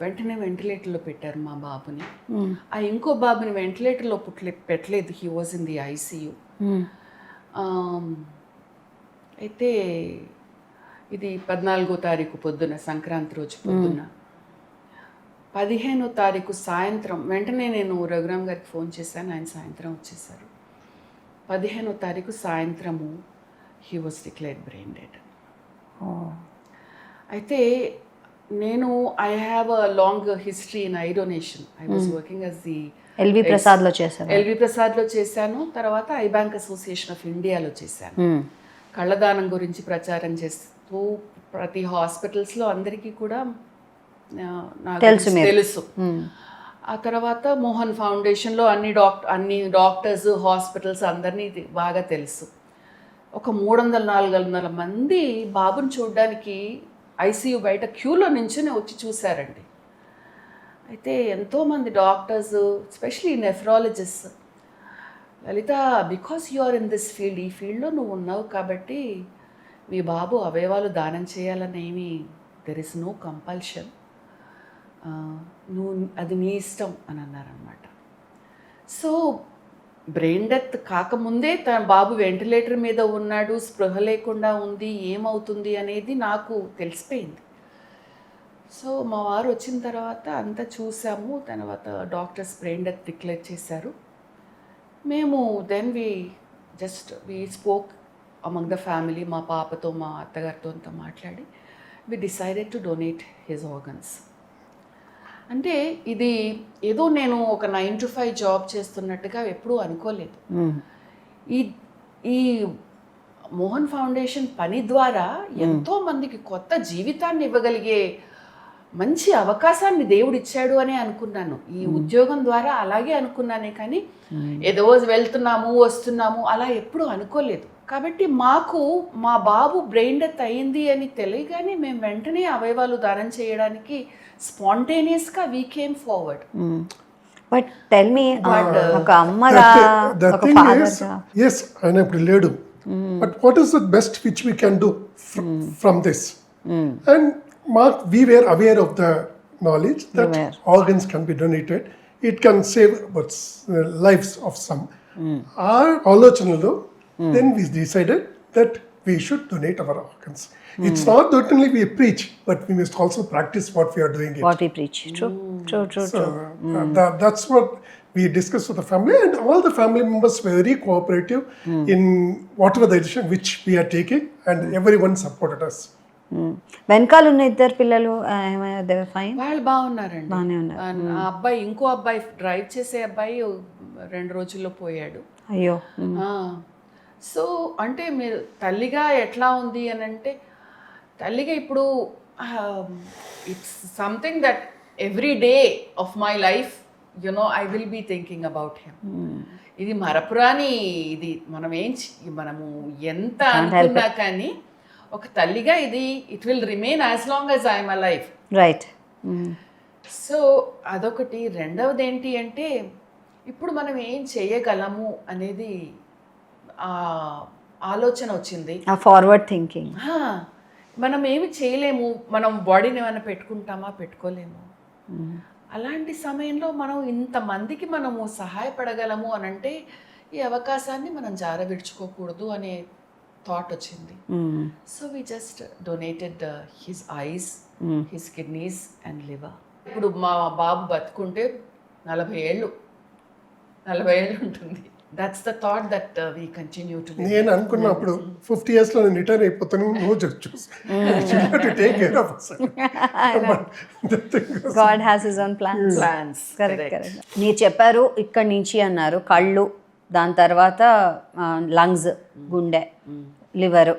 వెంటనే వెంటిలేటర్లో పెట్టారు మా బాబుని. ఆ ఇంకో బాబుని వెంటిలేటర్లో పెట్టలేదు, he was in the ICU. అయితే ఇది 14వ తారీఖు పొద్దున, సంక్రాంతి రోజు పొద్దున్న. 15వ తారీఖు సాయంత్రం వెంటనే నేను రఘురామ్ గారికి ఫోన్ చేశాను, ఆయన సాయంత్రం వచ్చేసారు. 15వ తారీఖు సాయంత్రము he was declared brain dead. అయితే నేను I have a long history in eye donation. I was working as the LV ప్రసాద్లో చేశాను. తర్వాత ఐ బ్యాంక్ అసోసియేషన్ ఆఫ్ ఇండియాలో చేశాను. కళ్ళదానం గురించి ప్రచారం చేస్తూ ప్రతి హాస్పిటల్స్లో అందరికీ కూడా నాకు తెలుసు. ఆ తర్వాత మోహన్ ఫౌండేషన్లో అన్ని డాక్టర్స్, హాస్పిటల్స్ అందరినీ బాగా తెలుసు. ఒక 300-400 మంది బాబుని చూడడానికి ఐసీయూ బయట క్యూలో నుంచునే వచ్చి చూశారండి. అయితే ఎంతోమంది doctors, especially nephrologist, Lalitha because you are in this field, ఈ ఫీల్డ్లో నువ్వు ఉన్నావు కాబట్టి మీ బాబు అవయవాలు దానం చేయాలనేమి, దెర్ ఇస్ నో కంపల్షన్, నువ్వు అది నీ ఇష్టం అని అన్నారనమాట. సో బ్రెయిన్ డెత్ కాకముందే తన బాబు వెంటిలేటర్ మీద ఉన్నాడు, స్పృహ లేకుండా ఉంది, ఏమవుతుంది అనేది నాకు తెలిసిపోయింది. సో మా వారు వచ్చిన తర్వాత అంతా చూసాము. తర్వాత డాక్టర్స్ బ్రెయిన్ డెత్ డిక్లేర్ చేశారు. మేము then we spoke among the family, మా పాపతో మా అత్తగారితో అంతా మాట్లాడి we decided to donate his organs. అంటే ఇది ఏదో నేను ఒక 9 to 5 జాబ్ చేస్తున్నట్టుగా ఎప్పుడూ అనుకోలేదు. ఈ మోహన్ ఫౌండేషన్ పని ద్వారా ఎంతో మందికి కొత్త జీవితాన్ని ఇవ్వగలిగే మంచి అవకాశాన్ని దేవుడు ఇచ్చాడు అని అనుకున్నాను. ఈ ఉద్యోగం ద్వారా అలాగే అనుకున్నానే కానీ ఏదో వెళ్తున్నాము వస్తున్నాము అలా ఎప్పుడూ అనుకోలేదు. కాబట్టి మాకు మా బాబు బ్రెయిన్ డెత్ అయ్యింది అని తెలియగానే మేము వెంటనే అవయవాలు దానం చేయడానికి స్పాంటేనియస్గా we came forward. But tell me, ఒక అమ్మగా ఒక ఫాదర్గా, yes ఆయన ఇప్పుడు లేడు, but what is the best which we can do from this? And we were aware of the knowledge that organs can be donated, it can save lives of some. Our ఆలోచనలో then we decided that we should donate our organs. It's not that only we preach, but we must also practice what we are doing it. What we preach. True. So that's what we discussed with the family, and all the family members were very cooperative in whatever the decision which we are taking, and everyone supported us. వెనకాల ఉన్న 2 పిల్లలు fine, వాళ్ళు బాగున్నారండి. బాగానే ఉన్నారు. ఆ అబ్బాయి, ఇంకో అబ్బాయి, డ్రైవ్ చేసే అబ్బాయి 2 రోజుల్లో పోయాడు. అయ్యో. సో అంటే మీరు తల్లిగా ఎట్లా ఉంది అని అంటే, తల్లిగా ఇప్పుడు it's something that every day of my life I will be thinking about him. ఇది మరపురాని, ఇది మనము ఎంత అనుకున్నా కానీ ఒక తల్లిగా ఇది it will remain as long as I'm alive. Right. So అదొకటి. రెండవది ఏంటి అంటే ఇప్పుడు మనం ఏం చేయగలము అనేది ఆలోచన వచ్చింది. ఆ ఫార్వర్డ్ థింకింగ్. మనం ఏమి చేయలేము, మనం బాడీని ఏమైనా పెట్టుకుంటామా, పెట్టుకోలేము. అలాంటి సమయంలో మనం ఇంతమందికి మనము సహాయపడగలము అని అంటే ఈ అవకాశాన్ని మనం జారవిడ్చుకోకూడదు అనే థాట్ వచ్చింది. So we just donated his eyes, his kidneys and liver. ఇప్పుడు మా బాబు బతుకుంటే 40 ఏళ్ళు ఉంటుంది. That's the thought that we continue to. నేను అనుకున్నప్పుడు 50 years లో నేను రిటైర్ అయిపోతాను, నువ్వు choose to take care of us. God has his own plans. Correct. మీరు చెప్పారు ఇక్కడి నుంచి అన్నారు కళ్ళు, దాని తర్వాత లంగ్స్, గుండె, లివర్,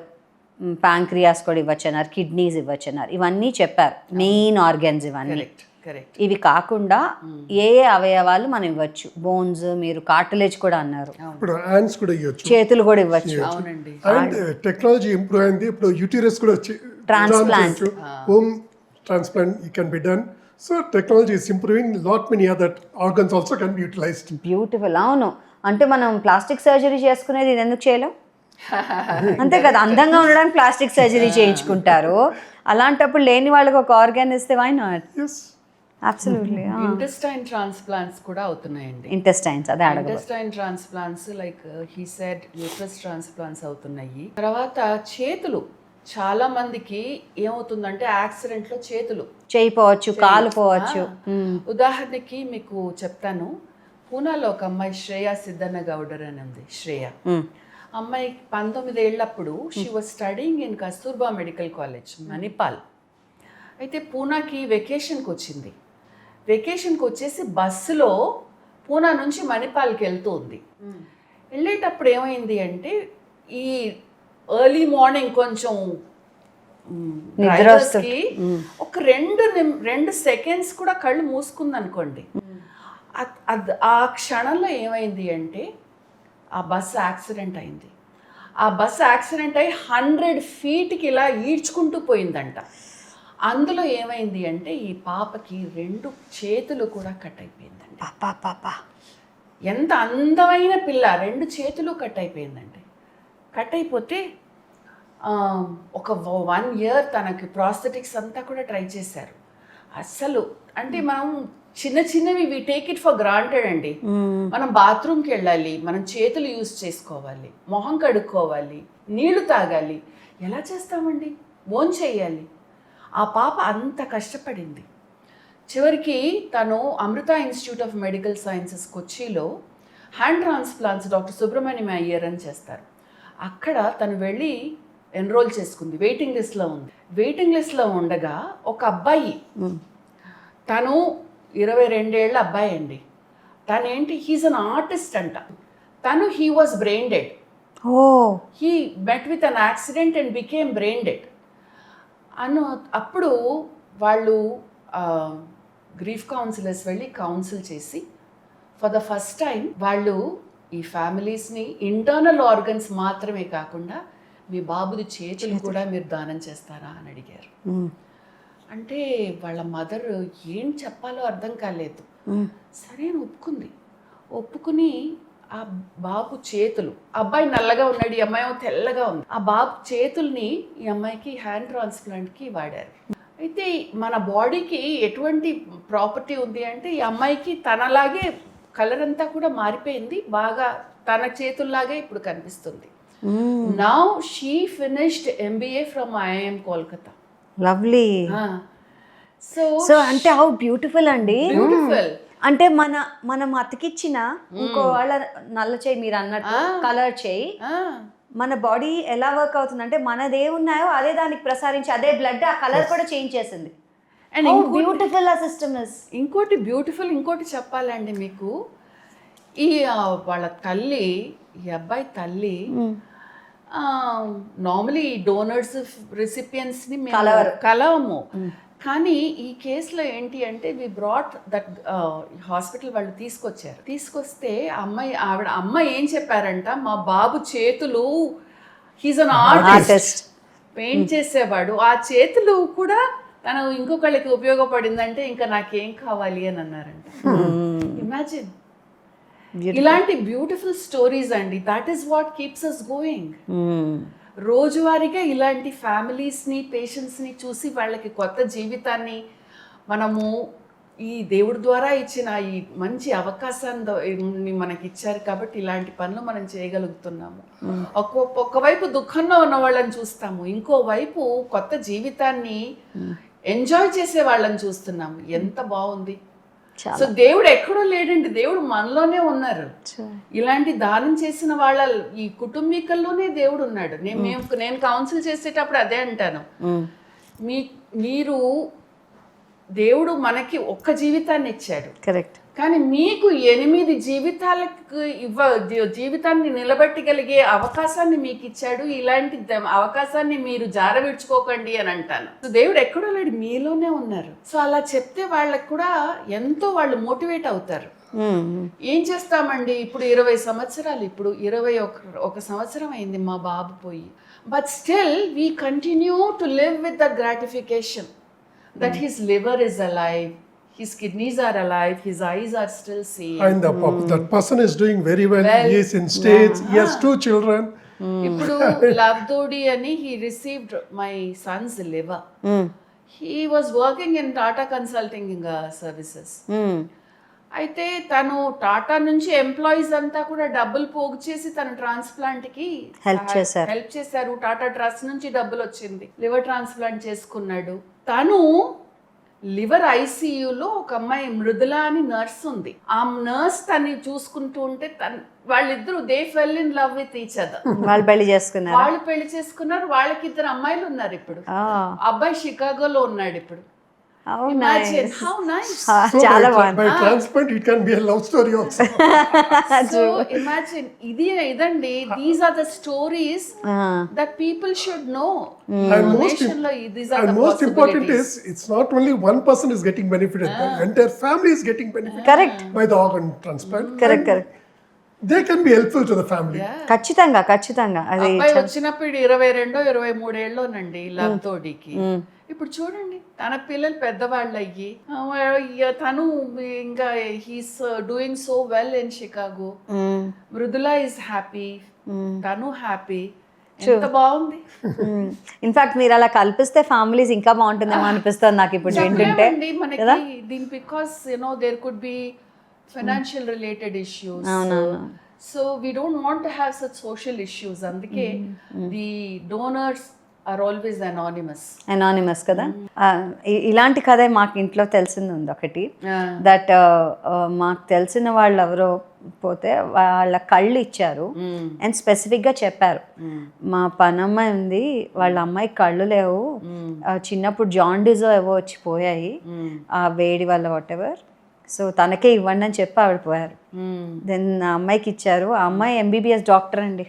ప్యాంక్రియాస్ కూడా ఇవ్వచ్చన్నారు, కిడ్నీస్ ఇవ్వచ్చన్నారు. ఇవన్నీ చెప్పారు, మెయిన్ ఆర్గన్స్ ఇవన్నీ. ఇవి కాకుండా ఏ అవయవాలు మనం ఇవ్వచ్చు? బోన్స్, మీరు కార్టిలేజ్ కూడా అన్నారు, ఇప్పుడు హ్యాండ్స్ కూడా ఇవ్వచ్చు, చేతులు కూడా ఇవ్వచ్చు. అండ్ టెక్నాలజీ ఇంప్రూవ్ అయింది. ఇప్పుడు యూటిరస్ కూడా transplant, womb transplant you can be done. So technology is improving, lot many other organs also can be utilized. Beautiful. అవును, అంటే మనం ప్లాస్టిక్ సర్జరీ చేసుకునేది ఇది ఎందుకు చేయలేం? అంతే కదా, అందంగా ఉండడానికి ప్లాస్టిక్ సర్జరీ చేయించుకుంటారు. అలాంటప్పుడు లేని వాళ్ళకి ఒక ఆర్గాన్ ఇస్తే why not? Absolutely. Intestine transplants కూడా అవుతున్నాయండి. ఇంటెస్టైన్స్, అదే అడగ. Intestine transplants like he said uterus transplants అవుతున్నాయి. తర్వాత చేతులు, చాలా మందికి ఏమవుతుందంటే యాక్సిడెంట్ లో చేతులు, చేయి పోవచ్చు, కాలు పోవచ్చు. ఉదాహరణకి మీకు చెప్తాను, పూనాలో ఒక అమ్మాయి శ్రేయ సిద్ధన్న గౌడర్ అని ఉంది. శ్రేయ అమ్మాయి 19 ఏళ్ళప్పుడు she was studying in Kasturba medical college, Manipal. అయితే పూనాకి వెకేషన్కి వచ్చింది. వెకేషన్కి వచ్చేసి బస్సులో పూనా నుంచి మణిపాల్కి వెళ్తూ ఉంది. వెళ్ళేటప్పుడు ఏమైంది అంటే ఈ ఎర్లీ మార్నింగ్ కొంచెం డ్రైవర్స్కి ఒక 2 సెకండ్స్ కూడా కళ్ళు మూసుకుంది అనుకోండి. ఆ క్షణంలో ఏమైంది అంటే ఆ బస్సు యాక్సిడెంట్ అయింది. ఆ బస్సు యాక్సిడెంట్ అయ్యి 100 feetకి ఇలా ఈడ్చుకుంటూ పోయిందంట. అందులో ఏమైంది అంటే ఈ పాపకి 2 చేతులు కూడా కట్ అయిపోయిందండి. ఎంత అందమైన పిల్ల, 2 చేతులు కట్ అయిపోయిందండి. కట్ అయిపోతే ఒక 1 year తనకి ప్రాస్థెటిక్స్ అంతా కూడా ట్రై చేశారు. అస్సలు అంటే మనం చిన్నవి we take it for granted అండి. మనం బాత్రూమ్కి వెళ్ళాలి, మనం చేతులు యూజ్ చేసుకోవాలి, మొహం కడుక్కోవాలి, నీళ్లు తాగాలి, ఎలా చేస్తామండి? భోంచేయాలి. ఆ పాప అంత కష్టపడింది. చివరికి తను Amrita institute of medical sciences కొచ్చిలో hand transplants doctor Subramaniam Iyer అని చేస్తారు. అక్కడ తను వెళ్ళి ఎన్రోల్ చేసుకుంది. వెయిటింగ్ లిస్ట్లో ఉంది. వెయిటింగ్ లిస్ట్లో ఉండగా ఒక అబ్బాయి, తను 22 ఏళ్ళ అబ్బాయి అండి. తనేంటి, హీస్ అన్ ఆర్టిస్ట్ అంట. తను he was brain dead. He met with an accident and became brain dead. అప్పుడు వాళ్ళు గ్రీఫ్ కౌన్సిలర్స్ వెళ్ళి కౌన్సిల్ చేసి ఫర్ ద ఫస్ట్ టైం వాళ్ళు ఈ ఫ్యామిలీస్ని ఇంటర్నల్ ఆర్గన్స్ మాత్రమే కాకుండా మీ బాబుది చేతులు కూడా మీరు దానం చేస్తారా అని అడిగారు. అంటే వాళ్ళ మదర్ ఏం చెప్పాలో అర్థం కాలేదు. సరే అని ఒప్పుకుని ఆ బాబు చేతులు, అబ్బాయి నల్లగా ఉన్నాడు, ఈ అమ్మాయి తెల్లగా ఉంది, ఆ బాబు చేతుల్ని ఈ అమ్మాయికి హ్యాండ్ ట్రాన్స్ప్లాంట్కి వాడారు. అయితే మన బాడీకి ఎటువంటి ప్రాపర్టీ ఉంది అంటే ఈ అమ్మాయికి తనలాగే కలర్ అంతా కూడా మారిపోయింది, బాగా తన చేతుల్లాగే ఇప్పుడు కనిపిస్తుంది. Now she finished MBA from IIM Kolkata. Lovely. So అంటే హౌ బ్యూటిఫుల్ అండి. బ్యూటిఫుల్ అంటే మనం అతికిచ్చిన ఇంకో వాళ్ళ నల్ల చేయి, మీరు అన్నట్టు కలర్ చేయి, మన బాడీ ఎలా వర్క్ అవుతుంది అంటే మనది ఏమున్నాయో అదే దానికి ప్రసారించి అదే బ్లడ్ ఆ కలర్ కూడా చేంజ్ చేసింది. అండ్ బ్యూటిఫుల్ ఆ సిస్టమ్ ఇస్. ఇంకోటి చెప్పాలండి మీకు, ఈ వాళ్ళ తల్లి, ఈ అబ్బాయి తల్లి నార్మలీ డోనర్స్ రెసిపియన్స్ని కలవము, కానీ ఈ కేసులో ఏంటి అంటే వి బ్రాట్ దట్ హాస్పిటల్ వాళ్ళు తీసుకొస్తే అమ్మ ఏం చెప్పారంట, మా బాబు చేతులు హీజ్ అన్ ఆర్టిస్ట్, పెయింట్ చేసేవాడు, ఆ చేతులు కూడా తను ఇంకొకళ్ళకి ఉపయోగపడిందంటే ఇంకా నాకేం కావాలి అని అన్నారంట. ఇమాజిన్, ఇలాంటి బ్యూటిఫుల్ స్టోరీస్ అండి, that is what keeps us going. రోజువారీగా ఇలాంటి ఫ్యామిలీస్ని, పేషెంట్స్ని చూసి వాళ్ళకి కొత్త జీవితాన్ని మనము ఈ దేవుడి ద్వారా ఇచ్చిన ఈ మంచి అవకాశాన్ని మనకి ఇచ్చారు కాబట్టి ఇలాంటి పనులు మనం చేయగలుగుతున్నాము. ఒక్కవైపు దుఃఖంలో ఉన్న వాళ్ళని చూస్తాము, ఇంకోవైపు కొత్త జీవితాన్ని ఎంజాయ్ చేసే వాళ్ళని చూస్తున్నాము. ఎంత బాగుంది. సో దేవుడు ఎక్కడో లేడండి, దేవుడు మనలోనే ఉన్నారు. ఇలాంటి దానం చేసిన వాళ్ళ ఈ కుటుంబీకుల్లోనే దేవుడు ఉన్నాడు. నేను కౌన్సిల్ చేసేటప్పుడు అదే అంటాను, మీరు దేవుడు మనకి ఒక్క జీవితాన్ని ఇచ్చాడు, కరెక్ట్, కానీ మీకు 8 జీవితాలకు జీవితాన్ని నిలబెట్టగలిగే అవకాశాన్ని మీకు ఇచ్చాడు. ఇలాంటి అవకాశాన్ని మీరు జారవిడ్చుకోకండి అని అంటాను. సో దేవుడు ఎక్కడో లేడు, మీలోనే ఉన్నారు. సో అలా చెప్తే వాళ్ళకు కూడా ఎంతో వాళ్ళు మోటివేట్ అవుతారు. ఏం చేస్తామండి, ఇప్పుడు 20 సంవత్సరాలు, ఇప్పుడు 21 సంవత్సరం అయింది మా బాబు పోయి, but still we continue to live with the gratification that his liver is alive, his kidneys are alive, his eyes are still seeing. And that person is doing very well. He is in States, he has 2 children. Ippudu Lavdodi ani, he received my son's liver. He was working in Tata Consulting Services. అయితే తను టాటా నుంచి employees అంతా కూడా డబ్బులు పోగు చేసి తన transplant కి హెల్ప్ చేశారు. టాటా ట్రస్ట్ నుంచి డబ్బులు వచ్చింది, లివర్ ట్రాన్స్ప్లాంట్ చేసుకున్నాడు. తను లివర్ ఐసీయూలో ఒక అమ్మాయి మృదుల అని నర్స్ ఉంది. ఆ నర్స్ తన్ని చూసుకుంటూ ఉంటే వాళ్ళిద్దరు they fell in love with each other. వాళ్ళు పెళ్లి చేసుకున్నారు. వాళ్ళకి 2 అమ్మాయిలు ఉన్నారు. ఇప్పుడు అబ్బాయి షికాగోలో ఉన్నాడు ఇప్పుడు. How Imagine, nice. how nice. చాలా బాగుంది. By transplant it can be a love story also. So imagine, idanడి, these are the stories that people should know. And most important is, it's not only one person is getting benefited, the entire family is getting benefited. Correct. By the organ transplant. Correct. They can be helpful to the family. ఖచ్చితంగా అది అబ్బాయి వచ్చినప్పుడు 22-23 ఏళ్ళోనండి లవ్తోడికి. ఇప్పుడు చూడండి, తన పిల్లలు పెద్దవాళ్ళు అయ్యి తను ఇంకా he's doing so well in Chicago. Mridula is happy, తను హ్యాపీ. ఎంత బాగుంది. ఇన్ఫాక్ట్ మీరు అలా కల్పిస్తే ఫ్యామిలీస్ ఇంకా బాగుంటుందేమో అనిపిస్తుంది నాకు ఇప్పుడు వింటుంటే. మనకి దీని because there could be financial related issues. So we don't want to have such social issues. అందుకే the donors are always anonymous కదా. ఇలాంటి కథ మాకు ఇంట్లో తెలిసింది ఉంది ఒకటి, దట్ మాకు తెలిసిన వాళ్ళు ఎవరో పోతే వాళ్ళ కళ్ళు ఇచ్చారు అండ్ స్పెసిఫిక్గా చెప్పారు, మా పనమ్మాయి ఉంది, వాళ్ళ అమ్మాయి కళ్ళు లేవు, చిన్నప్పుడు జాండీస్ ఏవో వచ్చి పోయాయి ఆ వేడి వల్ల వాటెవర్, సో తనకే ఇవ్వండి అని చెప్పి ఆవిడ పోయారు. దెన్ ఆ అమ్మాయికి ఇచ్చారు. ఆ అమ్మాయి MBBS డాక్టర్ అండి.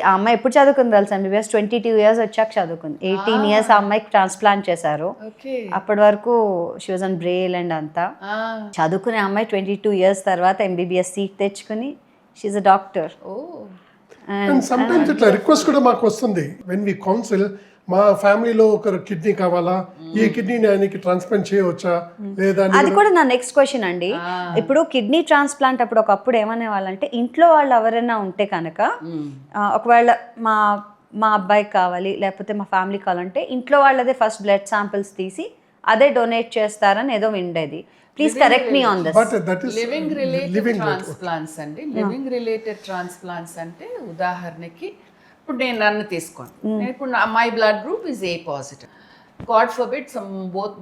ఆ అమ్మాయి ఎప్పుడు చదువుకుంది తెలుసు? MBBS 22 years వచ్చాక చదువుకుంది. 18 years ఆ అమ్మాయికి ట్రాన్స్ప్లాంట్ చేశారు. అప్పటి వరకు she was on Braille and అంతా చదువుకునే అమ్మాయి 22 years తర్వాత MBBS సీట్ తెచ్చుకుని she is a doctor. And sometimes ఇట్లా రిక్వెస్ట్ కూడా మాకు వస్తుంది when we counsel, మా ఫ్యామిలీలో ఒక కిడ్నీ కావాలా, ఈ కిడ్నీని ఆయనకి ట్రాన్స్ప్లాంట్ చేయవచ్చా లేదా? అది కూడా నా నెక్స్ట్ క్వశ్చన్ అండి. ఇప్పుడు కిడ్నీ ట్రాన్స్ప్లాంట్ అప్పుడు ఒకప్పుడు ఏమనే వాళ్ళంటే, ఇంట్లో వాళ్ళు ఎవరైనా ఉంటే కనుక ఒకవేళ మా అబ్బాయికి కావాలి లేకపోతే మా ఫ్యామిలీ కావాలంటే ఇంట్లో వాళ్ళదే ఫస్ట్ బ్లడ్ శాంపిల్స్ తీసి అదే డొనేట్ చేస్తారని ఏదో విండేది. Please correct me on this. Living related transplants అండి. లివింగ్ రిలేటెడ్ ట్రాన్స్ప్లాంట్స్ అంటే ఉదాహరణకి ఇప్పుడు నేను నన్ను తీసుకోండి, నేను ఇప్పుడు my blood group is A positive. God forbid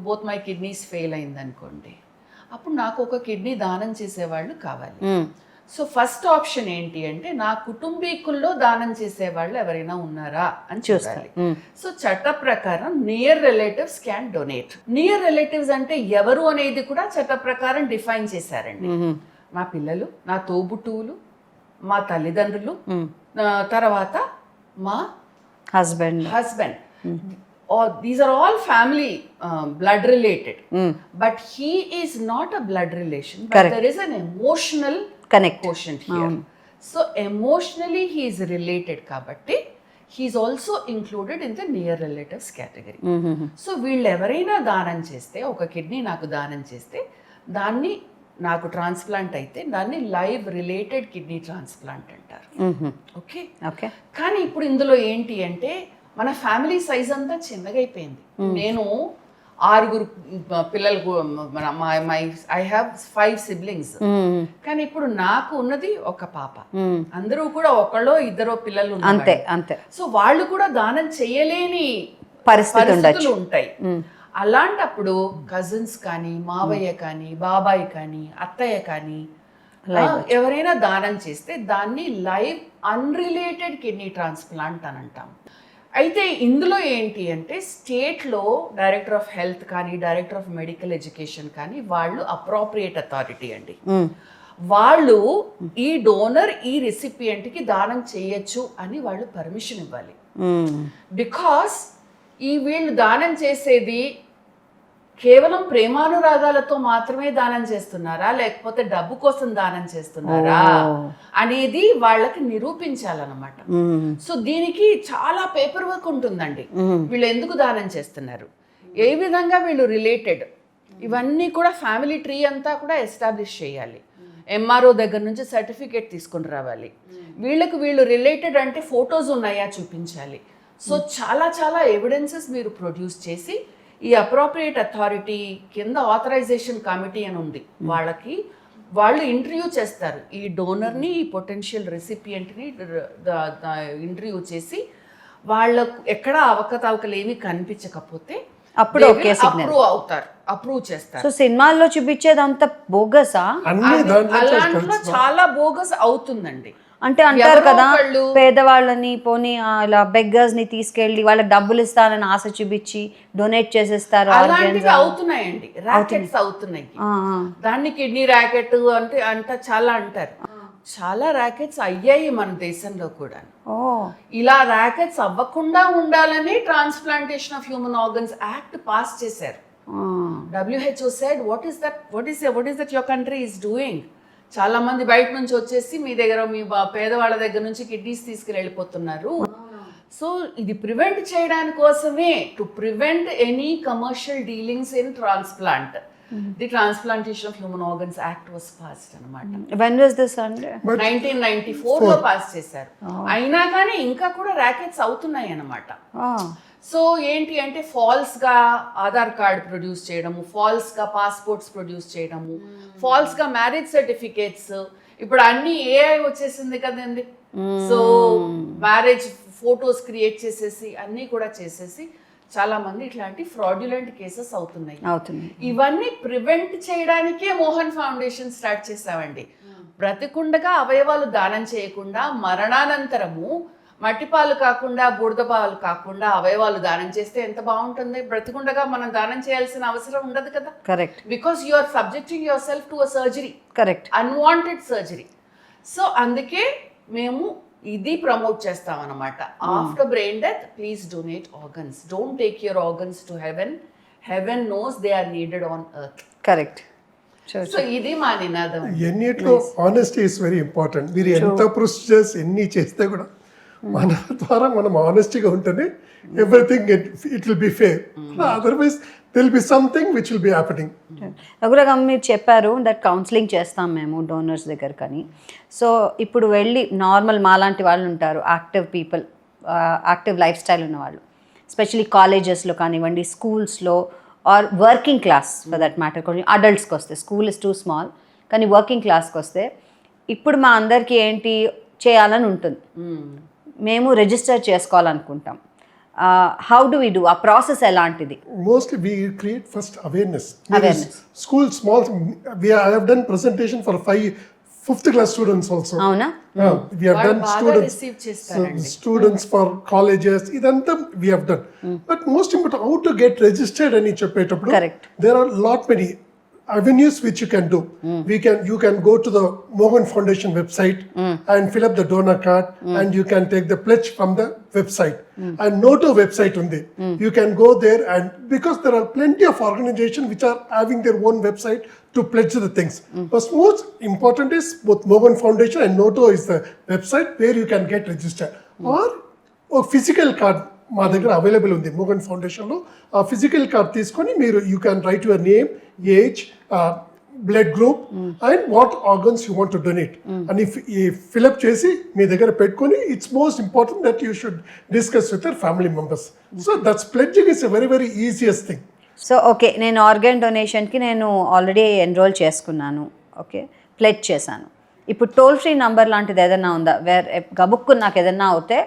both my kidneys fail అయింది అనుకోండి, అప్పుడు నాకు ఒక కిడ్నీ దానం చేసేవాళ్ళు కావాలి. సో ఫస్ట్ ఆప్షన్ ఏంటి అంటే, నా కుటుంబీకుల్లో దానం చేసేవాళ్ళు ఎవరైనా ఉన్నారా అని చూడాలి. సో చట్ట ప్రకారం near relatives can donate. Near relatives అంటే ఎవరు అనేది కూడా చట్ట ప్రకారం డిఫైన్ చేశారండి. మా పిల్లలు, నా తోబుట్టువులు, మా తల్లిదండ్రులు, తర్వాత మా husband, these are all family blood related, but he is not a blood relation, but Correct. there is an emotional Connect. quotient here. So emotionally he is related kabatti he is also included in the near relatives category. So వీళ్ళు ఎవరైనా దానం చేస్తే ఒక kidney నాకు దానం చేస్తే దాన్ని నాకు ట్రాన్స్ప్లాంట్ అయితే దాన్ని లైవ్ రిలేటెడ్ కిడ్నీ ట్రాన్స్ప్లాంట్ అంటారు. Okay okay. కానీ ఇప్పుడు ఇందులో ఏంటి అంటే మన ఫ్యామిలీ సైజ్ అంతా చిన్నగైపోయింది. నేను 6 పిల్లలకు ఐ హ్యావ్ 5 సిబ్లింగ్స్, కానీ ఇప్పుడు నాకు ఉన్నది ఒక పాప. అందరూ కూడా ఒకళ్ళో ఇద్దరో పిల్లలు అంతే అంతే. సో వాళ్ళు కూడా దానం చేయలేని పరిస్థితులు ఉంటాయి. అలాంటప్పుడు కజిన్స్ కానీ మావయ్య కానీ బాబాయ్ కానీ అత్తయ్య కానీ ఎవరైనా దానం చేస్తే దాన్ని లైవ్ అన్రిలేటెడ్ కిడ్నీ ట్రాన్స్ప్లాంట్ అని అంటాం. అయితే ఇందులో ఏంటి అంటే స్టేట్లో డైరెక్టర్ ఆఫ్ హెల్త్ కానీ డైరెక్టర్ ఆఫ్ మెడికల్ ఎడ్యుకేషన్ కానీ వాళ్ళు అప్రోప్రియేట్ అథారిటీ అండి. వాళ్ళు ఈ డోనర్ ఈ రెసిపియంట్కి దానం చేయొచ్చు అని వాళ్ళు పర్మిషన్ ఇవ్వాలి. బికాస్ వీళ్ళు దానం చేసేది కేవలం ప్రేమానురాగాలతో మాత్రమే దానం చేస్తున్నారా లేకపోతే డబ్బు కోసం దానం చేస్తున్నారా అనేది వాళ్ళకి నిరూపించాలన్నమాట. సో దీనికి చాలా పేపర్ వర్క్ ఉంటుందండి. వీళ్ళు ఎందుకు దానం చేస్తున్నారు, ఏ విధంగా వీళ్ళు రిలేటెడ్, ఇవన్నీ కూడా ఫ్యామిలీ ట్రీ అంతా కూడా ఎస్టాబ్లిష్ చేయాలి. ఎంఆర్ఓ దగ్గర నుంచి సర్టిఫికేట్ తీసుకుని రావాలి. వీళ్ళు రిలేటెడ్ అంటే ఫొటోస్ ఉన్నాయా చూపించాలి. సో చాలా చాలా ఎవిడెన్సెస్ మీరు ప్రొడ్యూస్ చేసి ఈ అప్రోప్రియేట్ అథారిటీ కింద ఆథరైజేషన్ కమిటీ అని ఉంది, వాళ్ళు ఇంటర్వ్యూ చేస్తారు ఈ డోనర్ని ఈ పొటెన్షియల్ రెసిపియంట్ని ఇంటర్వ్యూ చేసి వాళ్ళకు ఎక్కడ అవకతవకలు ఏమీ కనిపించకపోతే అప్పుడు అప్రూవ్ చేస్తారు. సో సినిమాల్లో చూపించేదంతా బోగసా? అలాంట్లో చాలా బోగస్ అవుతుందండి. అంటే అంటారు కదా పేదవాళ్ళని పోనీ ఇలా బెగ్గర్స్ ని తీసుకెళ్ళి వాళ్ళకి డబ్బులు ఇస్తానని ఆశ చూపించి డొనేట్ చేసేస్తారు. అలాంటివి అవుతున్నాయండి, ర్యాకెట్స్ అవుతున్నాయి. దాన్ని కిడ్నీ ర్యాకెట్ అంటే చాలా అంటారు. చాలా ర్యాకెట్స్ అయ్యాయి మన దేశంలో కూడా. ఇలా ర్యాకెట్స్ అవ్వకుండా ఉండాలని transplantation of human organs act pass చేశారు. WHO said what is that your country is doing. చాలా మంది బయట నుంచి వచ్చేసి మీ దగ్గర మీ పేదవాళ్ళ దగ్గర నుంచి కిడ్నీస్ తీసుకుని వెళ్ళిపోతున్నారు. సో ఇది ప్రివెంట్ చేయడానికి కోసమే, to prevent any commercial dealings in transplant, the transplantation of human organs act was passed అన్నమాట. When was this under? 1994 లో పాస్ చేశారు. అయినా కానీ ఇంకా కూడా ర్యాకెట్స్ అవుతున్నాయి అన్నమాట. సో ఏంటి అంటే ఫాల్స్గా ఆధార్ కార్డ్ ప్రొడ్యూస్ చేయడము, ఫాల్స్గా పాస్పోర్ట్స్ ప్రొడ్యూస్ చేయడము, ఫాల్స్గా మ్యారేజ్ సర్టిఫికేట్స్. ఇప్పుడు అన్ని ఏఐ వచ్చేసింది కదండి. సో మ్యారేజ్ ఫోటోస్ క్రియేట్ చేసేసి అన్నీ కూడా చేసేసి చాలా మంది ఇట్లాంటి ఫ్రాడ్యులెంట్ కేసెస్ అవుతున్నాయి. ఇవన్నీ ప్రివెంట్ చేయడానికే మోహన్ ఫౌండేషన్ స్టార్ట్ చేసామండి. బ్రతికుండగా అవయవాలు దానం చేయకుండా మరణానంతరము మట్టిపాలు కాకుండా బూడిదపాలు కాకుండా అవయవాలు దానం చేస్తే ఎంత బాగుంటుంది. బ్రతికుండగా మనం దానం చేయాల్సిన అవసరం ఉండదు కదా. Correct. Because you are subjecting yourself to a surgery. Correct. Unwanted surgery. So అందుకే మేము ఇది ప్రమోట్ చేస్తాం అన్నమాట. After brain death please donate organs. Don't take your organs to heaven. Heaven knows they are needed on earth. Correct. So ఇది మా నినాదం. ఎన్నిట్లో honesty is very important. మీరు ఎంత ప్రొసీజర్స్ ఎన్ని చేస్తే కూడా మన ద్వారా మనం ఆనెస్టీగా ఉంటేనే everything it will be fair. Otherwise there'll be something which will be happening. Raghuram మీరు చెప్పారు దట్ కౌన్సిలింగ్ చేస్తాం మేము డోనర్స్ దగ్గర కానీ. సో ఇప్పుడు వెళ్ళి నార్మల్ మాలాంటి వాళ్ళు ఉంటారు, active people, active life style ఉన్నవాళ్ళు, ఎస్పెషలీ కాలేజెస్లో కానివ్వండి, స్కూల్స్లో or working class for that matter. కొంచెం అడల్ట్స్కి వస్తే స్కూల్ ఇస్ టూ స్మాల్, కానీ వర్కింగ్ క్లాస్కి వస్తే ఇప్పుడు మా అందరికీ ఏంటి చేయాలని ఉంటుంది, మేము రిజిస్టర్ చేసుకోవాలనుకుంటాం. హౌ డు వి డూ, ఆ ప్రాసెస్ ఎలాంటిది? Mostly we create first awareness. School small I have done presentation for 5th class students also. అవునా? We have done students for colleges. ఇదంతా we have done. But most important, how to get registered అని చెప్పేటప్పుడు there are lot many avenues which you can do. You can go to the Mohan Foundation website and fill up the donor card, and you can take the pledge from the website. And Noto website undi. You can go there, and because there are plenty of organizations which are having their own website to pledge the things. But most important is both Mohan Foundation and Noto is the website where you can get registered. Or a physical card మా దగ్గర available ఉంది Morgan ఫౌండేషన్లో. ఆ physical card తీసుకొని మీరు you can write your name, age, blood group and what organs you want to donate అని fill up చేసి మీ దగ్గర పెట్టుకొని it's most important that you should discuss with your family members. So that's pledging is a very very easiest thing. So okay, నేను organ డొనేషన్కి నేను already enrol చేసుకున్నాను, okay, pledge చేశాను. ఇప్పుడు toll free number లాంటిది ఏదైనా ఉందా వేరే గబుక్కు నాకు ఏదైనా అవుతే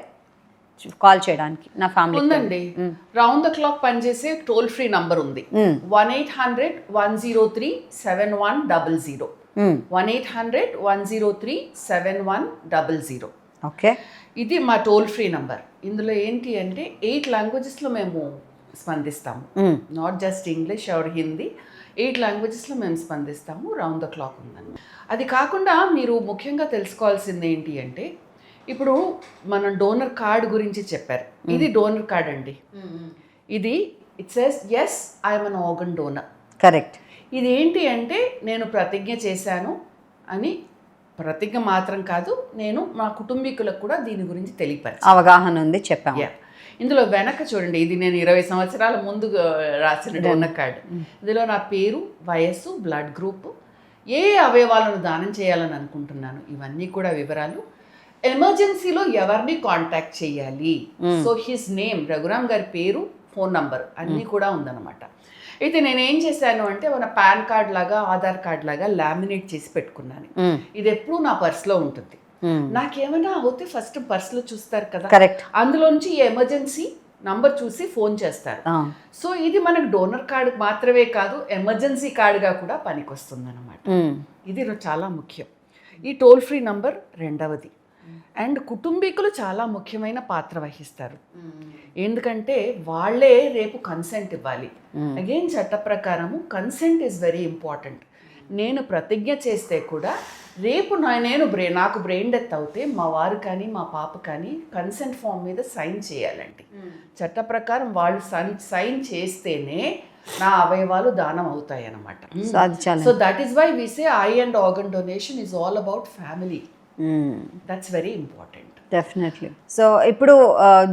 కాల్ చేయడానికి నా ఫ్యామిలీ? ఉందండి, రౌండ్ ద క్లాక్ పనిచేసే టోల్ ఫ్రీ నంబర్ ఉంది. 1-800-103-7100. 1-800-103-7100. ఓకే, ఇది మా టోల్ ఫ్రీ నంబర్. ఇందులో ఏంటి అంటే 8 లాంగ్వేజెస్లో మేము స్పందిస్తాము. Not just English or Hindi, 8 లాంగ్వేజెస్లో మేము స్పందిస్తాము. రౌండ్ ద క్లాక్ ఉందండి. అది కాకుండా మీరు ముఖ్యంగా తెలుసుకోవాల్సింది ఏంటి అంటే, ఇప్పుడు మనం డోనర్ కార్డ్ గురించి చెప్పారు. ఇది డోనర్ కార్డ్ అండి. ఇది it says yes I'm an organ donor. Correct. ఇది ఏంటి అంటే నేను ప్రతిజ్ఞ చేశాను అని, ప్రతిజ్ఞ మాత్రం కాదు, నేను మా కుటుంబీకులకు కూడా దీని గురించి తెలియపరిచాను, అవగాహన ఉంది, చెప్పాము. ఇందులో వెనక చూడండి, ఇది నేను 20 సంవత్సరాల ముందు రాసిన డోనర్ కార్డ్. ఇందులో నా పేరు, వయస్సు, బ్లడ్ గ్రూప్, ఏ అవయవాలను దానం చేయాలని అనుకుంటున్నాను, ఇవన్నీ కూడా వివరాలు. ఎమర్జెన్సీలో ఎవరిని కాంటాక్ట్ చేయాలి, సో హిస్ నేమ్, రఘురామ్ గారి పేరు, ఫోన్ నంబర్ అన్నీ కూడా ఉందన్నమాట. అయితే నేను ఏం చేశాను అంటే, మన పాన్ కార్డ్ లాగా, ఆధార్ కార్డ్ లాగా లామినేట్ చేసి పెట్టుకున్నాను. ఇది ఎప్పుడూ నా పర్స్లో ఉంటుంది. నాకేమైనా అవుతే ఫస్ట్ పర్స్లో చూస్తారు కదా, అందులోంచి ఎమర్జెన్సీ నంబర్ చూసి ఫోన్ చేస్తారు. సో ఇది మనకు డోనర్ కార్డు మాత్రమే కాదు, ఎమర్జెన్సీ కార్డుగా కూడా పనికొస్తుంది అనమాట. ఇది చాలా ముఖ్యం. ఈ టోల్ ఫ్రీ నంబర్ రెండవది. అండ్ కుటుంబీకులు చాలా ముఖ్యమైన పాత్ర వహిస్తారు. ఎందుకంటే వాళ్ళే రేపు కన్సెంట్ ఇవ్వాలి. అగైన్ చట్ట ప్రకారము కన్సెంట్ ఈజ్ వెరీ ఇంపార్టెంట్. నేను ప్రతిజ్ఞ చేస్తే కూడా రేపు నాకు బ్రెయిన్ డెత్ అవుతే మా వారు కానీ మా పాప కానీ కన్సెంట్ ఫామ్ మీద సైన్ చేయాలండి. చట్ట ప్రకారం వాళ్ళు సైన్ చేస్తేనే నా అవయవాలు దానం అవుతాయి అన్నమాట. So that is why we say I and organ donation is all about family. That's very important. Definitely. So ఇప్పుడు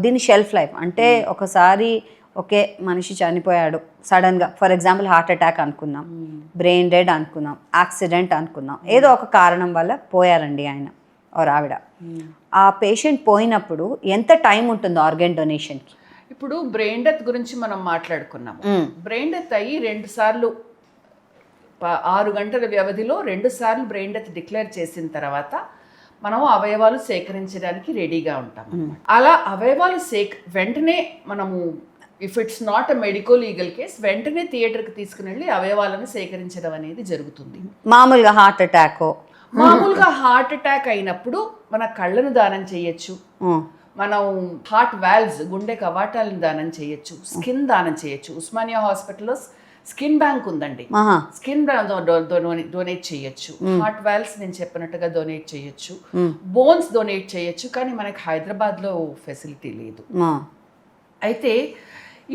దీని షెల్ఫ్ లైఫ్ అంటే, ఒకసారి ఓకే మనిషి చనిపోయాడు సడన్గా, ఫర్ ఎగ్జాంపుల్ హార్ట్ అటాక్ అనుకుందాం, బ్రెయిన్ డెడ్ అనుకుందాం, యాక్సిడెంట్ అనుకుందాం, ఏదో ఒక కారణం వల్ల పోయారండి ఆయన ఆర్ ఆవిడ. ఆ పేషెంట్ పోయినప్పుడు ఎంత టైం ఉంటుంది ఆర్గన్ డొనేషన్కి? ఇప్పుడు బ్రెయిన్ డెత్ గురించి మనం మాట్లాడుకున్నాము. బ్రెయిన్ డెత్ అయ్యి 2 సార్లు 6 గంటల వ్యవధిలో 2 సార్లు బ్రెయిన్ డెత్ డిక్లేర్ చేసిన తర్వాత మనం అవయవాలు సేకరించడానికి రెడీగా ఉంటాం. అలా అవయవాలు వెంటనే మనము, if it's not a medico legal case, వెంటనే థియేటర్కి తీసుకుని వెళ్ళి అవయవాలను సేకరించడం అనేది జరుగుతుంది. మామూలుగా హార్ట్ అటాక్ అయినప్పుడు మన కళ్ళను దానం చేయొచ్చు, మనం హార్ట్ వాల్వ్స్, గుండె కవాటాలను దానం చేయొచ్చు, స్కిన్ దానం చేయొచ్చు. ఉస్మానియా హాస్పిటల్లో స్కిన్ బ్యాంక్ ఉందండి, స్కిన్ డొనేట్ చేయొచ్చు. హార్ట్ వాల్వ్స్ నేను చెప్పినట్టుగా డొనేట్ చేయొచ్చు, బోన్స్ డొనేట్ చేయొచ్చు. కానీ మనకి హైదరాబాద్లో ఫెసిలిటీ లేదు. అయితే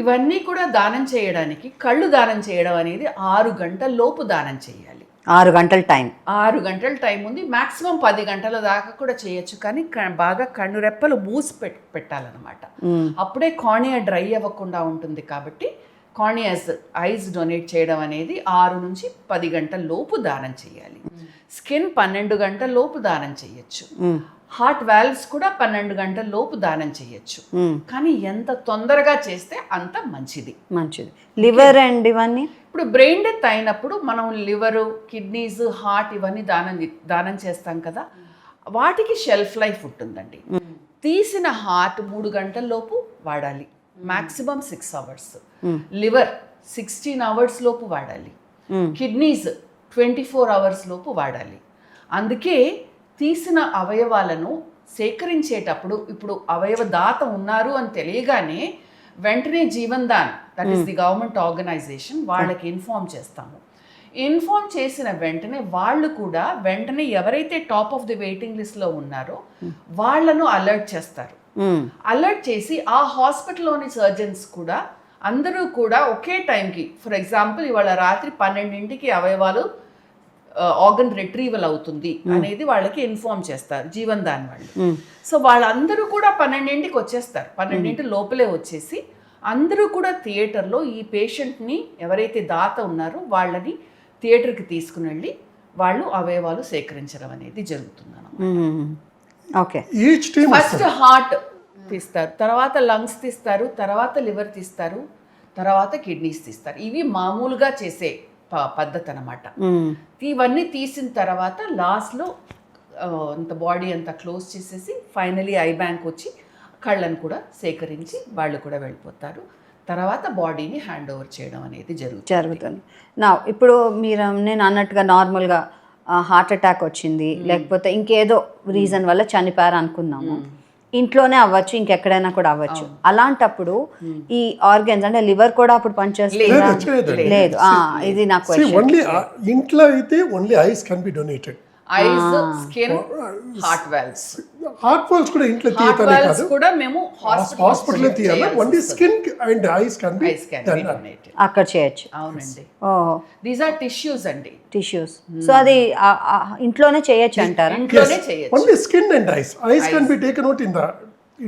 ఇవన్నీ కూడా దానం చేయడానికి, కళ్ళు దానం చేయడం అనేది 6 గంటల లోపు దానం చేయాలి. 6 గంటల టైం ఉంది. మాక్సిమం 10 గంటల దాకా కూడా చేయొచ్చు. కానీ బాగా కన్ను రెప్పలు మూసి పెట్టాలన్నమాట. అప్పుడే కార్నియా డ్రై అవ్వకుండా ఉంటుంది. కాబట్టి కార్నియాస్, ఐస్ డొనేట్ చేయడం అనేది 6 నుంచి 10 గంటల లోపు దానం చేయాలి. స్కిన్ 12 గంటల లోపు దానం చేయొచ్చు. హార్ట్ వాల్వ్స్ కూడా 12 గంటల లోపు దానం చేయొచ్చు. కానీ ఎంత తొందరగా చేస్తే అంత మంచిది. లివర్ అండ్ ఇవన్నీ, ఇప్పుడు బ్రెయిన్ డెత్ అయినప్పుడు మనం లివరు, కిడ్నీస్, హార్ట్ ఇవన్నీ దానం చేస్తాం కదా, వాటికి షెల్ఫ్ లైఫ్ ఉంటుందండి. తీసిన హార్ట్ 3 గంటల లోపు వాడాలి, మాక్సిమం 6 అవర్స్. లివర్ 16 అవర్స్ లోపు వాడాలి. కిడ్నీస్ 24 అవర్స్ లోపు వాడాలి. అందుకే తీసిన అవయవాలను సేకరించేటప్పుడు, ఇప్పుడు అవయవ దాత ఉన్నారు అని తెలియగానే వెంటనే Jeevan Dan, that is the government organization, వాళ్ళకి ఇన్ఫార్మ్ చేస్తాము. ఇన్ఫార్మ్ చేసిన వెంటనే వాళ్ళు కూడా వెంటనే ఎవరైతే టాప్ ఆఫ్ ది వెయిటింగ్ లిస్ట్లో ఉన్నారో వాళ్ళను అలర్ట్ చేస్తారు. అలర్ట్ చేసి ఆ హాస్పిటల్లోని సర్జన్స్ కూడా అందరూ కూడా ఒకే టైంకి, ఫర్ ఎగ్జాంపుల్ ఇవాళ రాత్రి 12ంటికి అవయవాలు ఆర్గన్ రిట్రీవల్ అవుతుంది అనేది వాళ్ళకి ఇన్ఫార్మ్ చేస్తారు జీవన్ దాన్ వాళ్ళు. సో వాళ్ళందరూ కూడా 12ంటికి వచ్చేస్తారు. 12ంటి లోపలే వచ్చేసి అందరూ కూడా థియేటర్లో ఈ పేషెంట్ని ఎవరైతే దాత ఉన్నారో వాళ్ళని థియేటర్కి తీసుకుని వెళ్ళి వాళ్ళు అవయవాలు సేకరించడం అనేది జరుగుతుంది. Okay, each team first heart తీస్తారు, తర్వాత లంగ్స్ తీస్తారు, తర్వాత లివర్ తీస్తారు, తర్వాత కిడ్నీస్ తీస్తారు. ఇవి మామూలుగా చేసే పద్ధతి అనమాట. ఇవన్నీ తీసిన తర్వాత లాస్ట్లో అంత బాడీ అంతా క్లోజ్ చేసేసి ఫైనలీ ఐ బ్యాంక్ వచ్చి కళ్ళను కూడా సేకరించి వాళ్ళు కూడా వెళ్ళిపోతారు. తర్వాత బాడీని హ్యాండ్ ఓవర్ చేయడం అనేది జరుగుతుంది. నా ఇప్పుడు నేను అన్నట్టుగా నార్మల్గా హార్ట్ అటాక్ వచ్చింది, లేకపోతే ఇంకేదో రీజన్ వల్ల చనిపోయారు అనుకుందాము, ఇంట్లోనే అవ్వచ్చు, ఇంకెక్కడైనా కూడా అవ్వచ్చు. అలాంటప్పుడు ఈ ఆర్గన్స్ అంటే లివర్ కూడా అప్పుడు పనిచేస్తుంది? లేదు, ఇది నాకు ఓన్లీ ఇంట్లో అయితే only ice can be donated. Ice, skin, heart valves. Heart valves కూడా ఇంట్లో హార్ట్ వాల్వ్స్ కూడా మేము హాస్పిటల్లో తీయాలి. Only skin and ice can be donated అక్కడ చేయొచ్చు. అవునండి. ఓహో, దీస్ ఆర్ టిష్యూస్ అండి. టిష్యూస్. సో అది ఇంట్లోనే చేయొచ్చు అంటారా? ఇంట్లోనే చేయొచ్చు. Only skin and ice can be taken out in the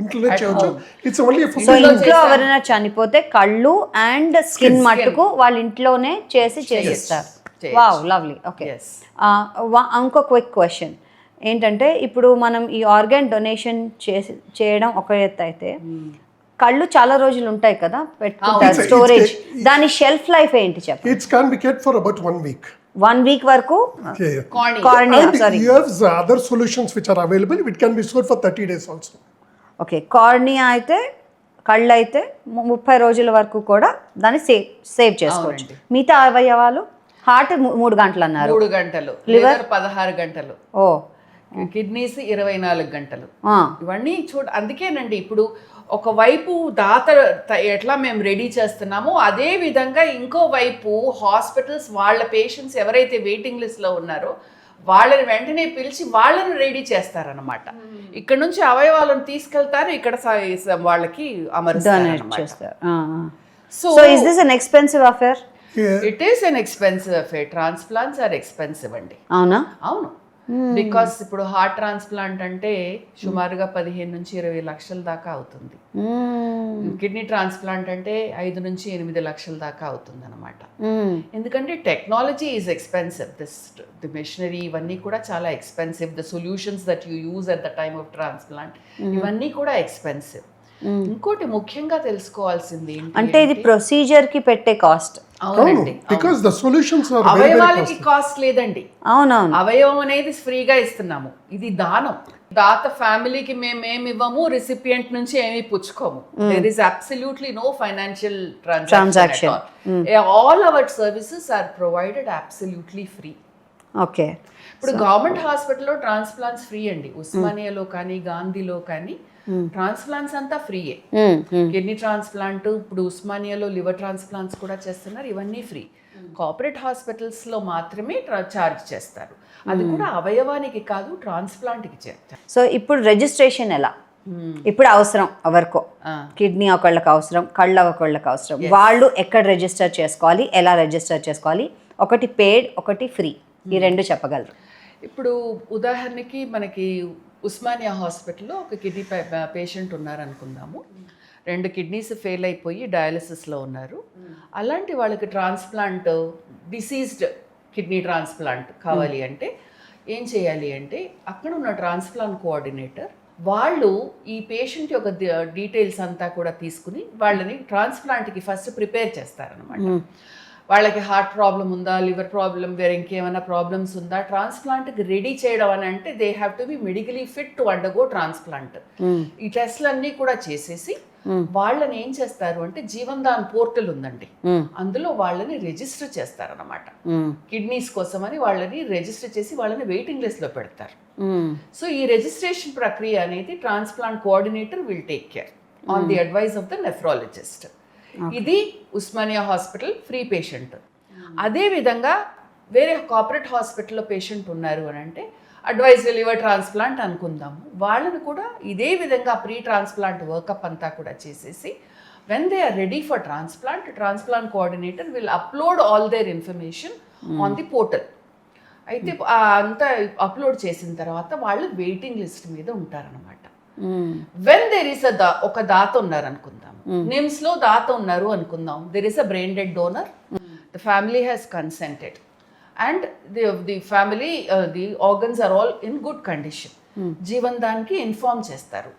ఇంట్లోనే చేయొచ్చు. ఇట్స్ ఓన్లీ సో ఇంట్లో ఎవరైనా చనిపోతే కళ్ళు అండ్ స్కిన్ మట్టుకు వాళ్ళ ఇంట్లోనే చేసిస్తారు. Wow, lovely. ఓకే, ఇంకో క్విక్ క్వశ్చన్ ఏంటంటే ఇప్పుడు మనం ఈ ఆర్గాన్ డొనేషన్ చేయడం ఒక ఎత్తు అయితే కళ్ళు చాలా రోజులు ఉంటాయి కదా పెట్టుకుంటారు స్టోరేజ్, దాని షెల్ఫ్ లైఫ్ ఏంటి చెప్పండి? It's can be kept for about 1 week. 1 week వరకు cornea. You have other solutions which are available. It can be stored for 30 days also. Okay, cornea అయితే కళ్ళు అయితే 30 రోజుల వరకు కూడా దాన్ని సేవ్ చేసుకోవచ్చు. మిగతా అవయవాలు హార్ట్ 3 గంటలు అన్నారు, 3 గంటలు, లివర్ 16 గంటలు, ఓ కిడ్నీస్ 24 గంటలు. ఇవన్నీ అందుకేనండి ఇప్పుడు ఒకవైపు దాత ఎట్లా మేము రెడీ చేస్తున్నామో అదే విధంగా ఇంకో వైపు హాస్పిటల్స్ వాళ్ళ పేషెంట్స్ ఎవరైతే వెయిటింగ్ లిస్ట్లో ఉన్నారో వాళ్ళని వెంటనే పిలిచి వాళ్ళని రెడీ చేస్తారనమాట. ఇక్కడ నుంచి అవయవాలను తీసుకెళ్తారు, ఇక్కడ వాళ్ళకి అమరుస్తారు. So is this an expensive affair? It is an expensive affair. Transplants are expensive అండి. అవునా? అవును, బికాస్ ఇప్పుడు హార్ట్ ట్రాన్స్ప్లాంట్ అంటే సుమారుగా 15 నుంచి 20 లక్షల దాకా అవుతుంది. కిడ్నీ ట్రాన్స్ప్లాంట్ అంటే 5 నుంచి 8 లక్షల దాకా అవుతుంది అనమాట. ఎందుకంటే technology is expensive, the machinery ఇవన్నీ కూడా చాలా expensive. The solutions that you use at the time of transplant ఇవన్నీ కూడా ఎక్స్పెన్సివ్. ఇంకోటి ముఖ్యంగా తెలుసుకోవాల్సింది అంటే ఇది ప్రొసీజర్ కి పెట్టే కాస్ట్. అవునండి, బికాజ్ ద సొల్యూషన్స్ ఆర్ అవయవాలకి కాస్ట్ లేదండి. అవునవును, అవయవం అనేది ఫ్రీగా ఇస్తున్నాము, ఇది దానం. దాత ఫ్యామిలీకి మేమేమి ఇవ్వము, రిసిపియంట్ నుంచి ఏమీ పుచ్చుకోము. There is absolutely no financial transaction. All our services are provided absolutely free. Okay, ఇప్పుడు గవర్నమెంట్ హాస్పిటల్లో ట్రాన్స్ప్లాంట్స్ ఫ్రీ అండి. ఉస్మానియాలో కానీ గాంధీలో కానీ ట్రాన్స్ప్లాంట్స్ అంతా ఫ్రీయే. కిడ్నీ ట్రాన్స్ప్లాంట్, ఇప్పుడు ఉస్మానియాలో లివర్ ట్రాన్స్ప్లాంట్స్ కూడా చేస్తున్నారు, ఇవన్నీ ఫ్రీ. కార్పొరేట్ హాస్పిటల్స్లో మాత్రమే ఛార్జ్ చేస్తారు, అది కూడా అవయవానికి కాదు ట్రాన్స్ప్లాంట్కి చేస్తారు. సో ఇప్పుడు రిజిస్ట్రేషన్ ఎలా? ఇప్పుడు అవసరం ఎవరికో, కిడ్నీ ఒకళ్ళకి అవసరం, కళ్ళు ఒకళ్ళకి అవసరం, వాళ్ళు ఎక్కడ రిజిస్టర్ చేసుకోవాలి, ఎలా రిజిస్టర్ చేసుకోవాలి? ఒకటి పేడ్, ఒకటి ఫ్రీ, ఈ రెండు చెప్పగలరు? ఇప్పుడు ఉదాహరణకి మనకి ఉస్మానియా హాస్పిటల్లో ఒక కిడ్నీ పేషెంట్ ఉన్నారనుకుందాము. 2 కిడ్నీస్ ఫెయిల్ అయిపోయి డయాలసిస్లో ఉన్నారు. అలాంటి వాళ్ళకి ట్రాన్స్ప్లాంట్, డిసీజ్డ్ కిడ్నీ ట్రాన్స్ప్లాంట్ కావాలి అంటే ఏం చేయాలి అంటే అక్కడ ఉన్న ట్రాన్స్ప్లాంట్ కోఆర్డినేటర్ వాళ్ళు ఈ పేషెంట్ యొక్క డీటెయిల్స్ అంతా కూడా తీసుకుని వాళ్ళని ట్రాన్స్ప్లాంట్కి ఫస్ట్ ప్రిపేర్ చేస్తారనమాట. వాళ్ళకి హార్ట్ ప్రాబ్లం ఉందా, లివర్ ప్రాబ్లం, వేరే ఇంకేమైనా ప్రాబ్లమ్స్ ఉందా, ట్రాన్స్ప్లాంట్కి రెడీ చేయడం అని అంటే they have to be medically fit to undergo transplant. ఈ టెస్ట్లన్నీ కూడా చేసేసి వాళ్ళని ఏం చేస్తారు అంటే జీవన్ దాన్ పోర్టల్ ఉందండి, అందులో వాళ్ళని రిజిస్టర్ చేస్తారనమాట. కిడ్నీస్ కోసం అని వాళ్ళని రిజిస్టర్ చేసి వాళ్ళని వెయిటింగ్ లిస్ట్లో పెడతారు. సో ఈ రిజిస్ట్రేషన్ ప్రక్రియ అనేది transplant coordinator will take care on the advice of the nephrologist. ఇది ఉస్మానియా హాస్పిటల్ ఫ్రీ పేషెంట్. అదేవిధంగా వేరే కార్పొరేట్ హాస్పిటల్లో పేషెంట్ ఉన్నారు అని అంటే అడ్వైజరీ లివర్ ట్రాన్స్ప్లాంట్ అనుకుందాము, వాళ్ళని కూడా ఇదే విధంగా ప్రీ ట్రాన్స్ప్లాంట్ వర్కప్ అంతా కూడా చేసేసి when they are ready for transplant coordinator will upload all their information on the portal. అయితే అంతా అప్లోడ్ చేసిన తర్వాత వాళ్ళు వెయిటింగ్ లిస్ట్ మీద ఉంటారనమాట. వెన్ దెర్ ఇస్ ఒక దాత ఉన్నారు అనుకుందాం, నిమ్స్ లో దాత ఉన్నారు అనుకుందాం, there is a brain dead donor, the family has consented and the family the organs are all in good condition. Jeevan దాన్కి ఇన్ఫార్మ్ చేస్తారు.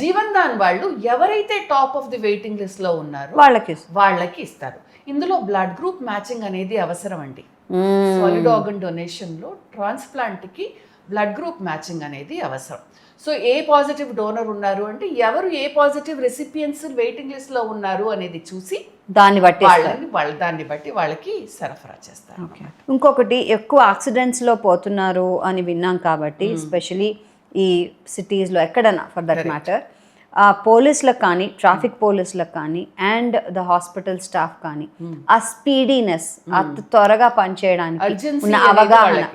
జీవన్ దాన్ వాళ్ళు ఎవరైతే top of the waiting list లో ఉన్నారో వాళ్ళకి ఇస్తారు. ఇందులో బ్లడ్ గ్రూప్ మ్యాచింగ్ అనేది అవసరం అండి. సాలిడ్ ఆర్గన్ డొనేషన్ లో ట్రాన్స్ప్లాంట్ కి బ్లడ్ గ్రూప్ మ్యాచింగ్ అనేది అవసరం. సో ఏ పాజిటివ్ డోనర్ ఉన్నారు అంటే ఎవరు ఏ పాజిటివ్ రెసిపియన్స్ వెయిటింగ్ లిస్ట్ లో ఉన్నారు అనేది చూసి దాన్ని బట్టి వాళ్ళకి సరఫరా చేస్తారు. ఇంకొకటి ఎక్కువ యాక్సిడెంట్స్ లో పోతున్నారు అని విన్నాం కాబట్టి ఎస్పెషలీ ఈ సిటీస్లో ఎక్కడైనా ఫర్ దట్ మ్యాటర్ పోలీసులకు కానీ ట్రాఫిక్ పోలీసులకు కానీ అండ్ ద హాస్పిటల్ స్టాఫ్ కానీ ఆ స్పీడీనెస్ అంత త్వరగా పనిచేయడానికి ఉన్న అవగాహన,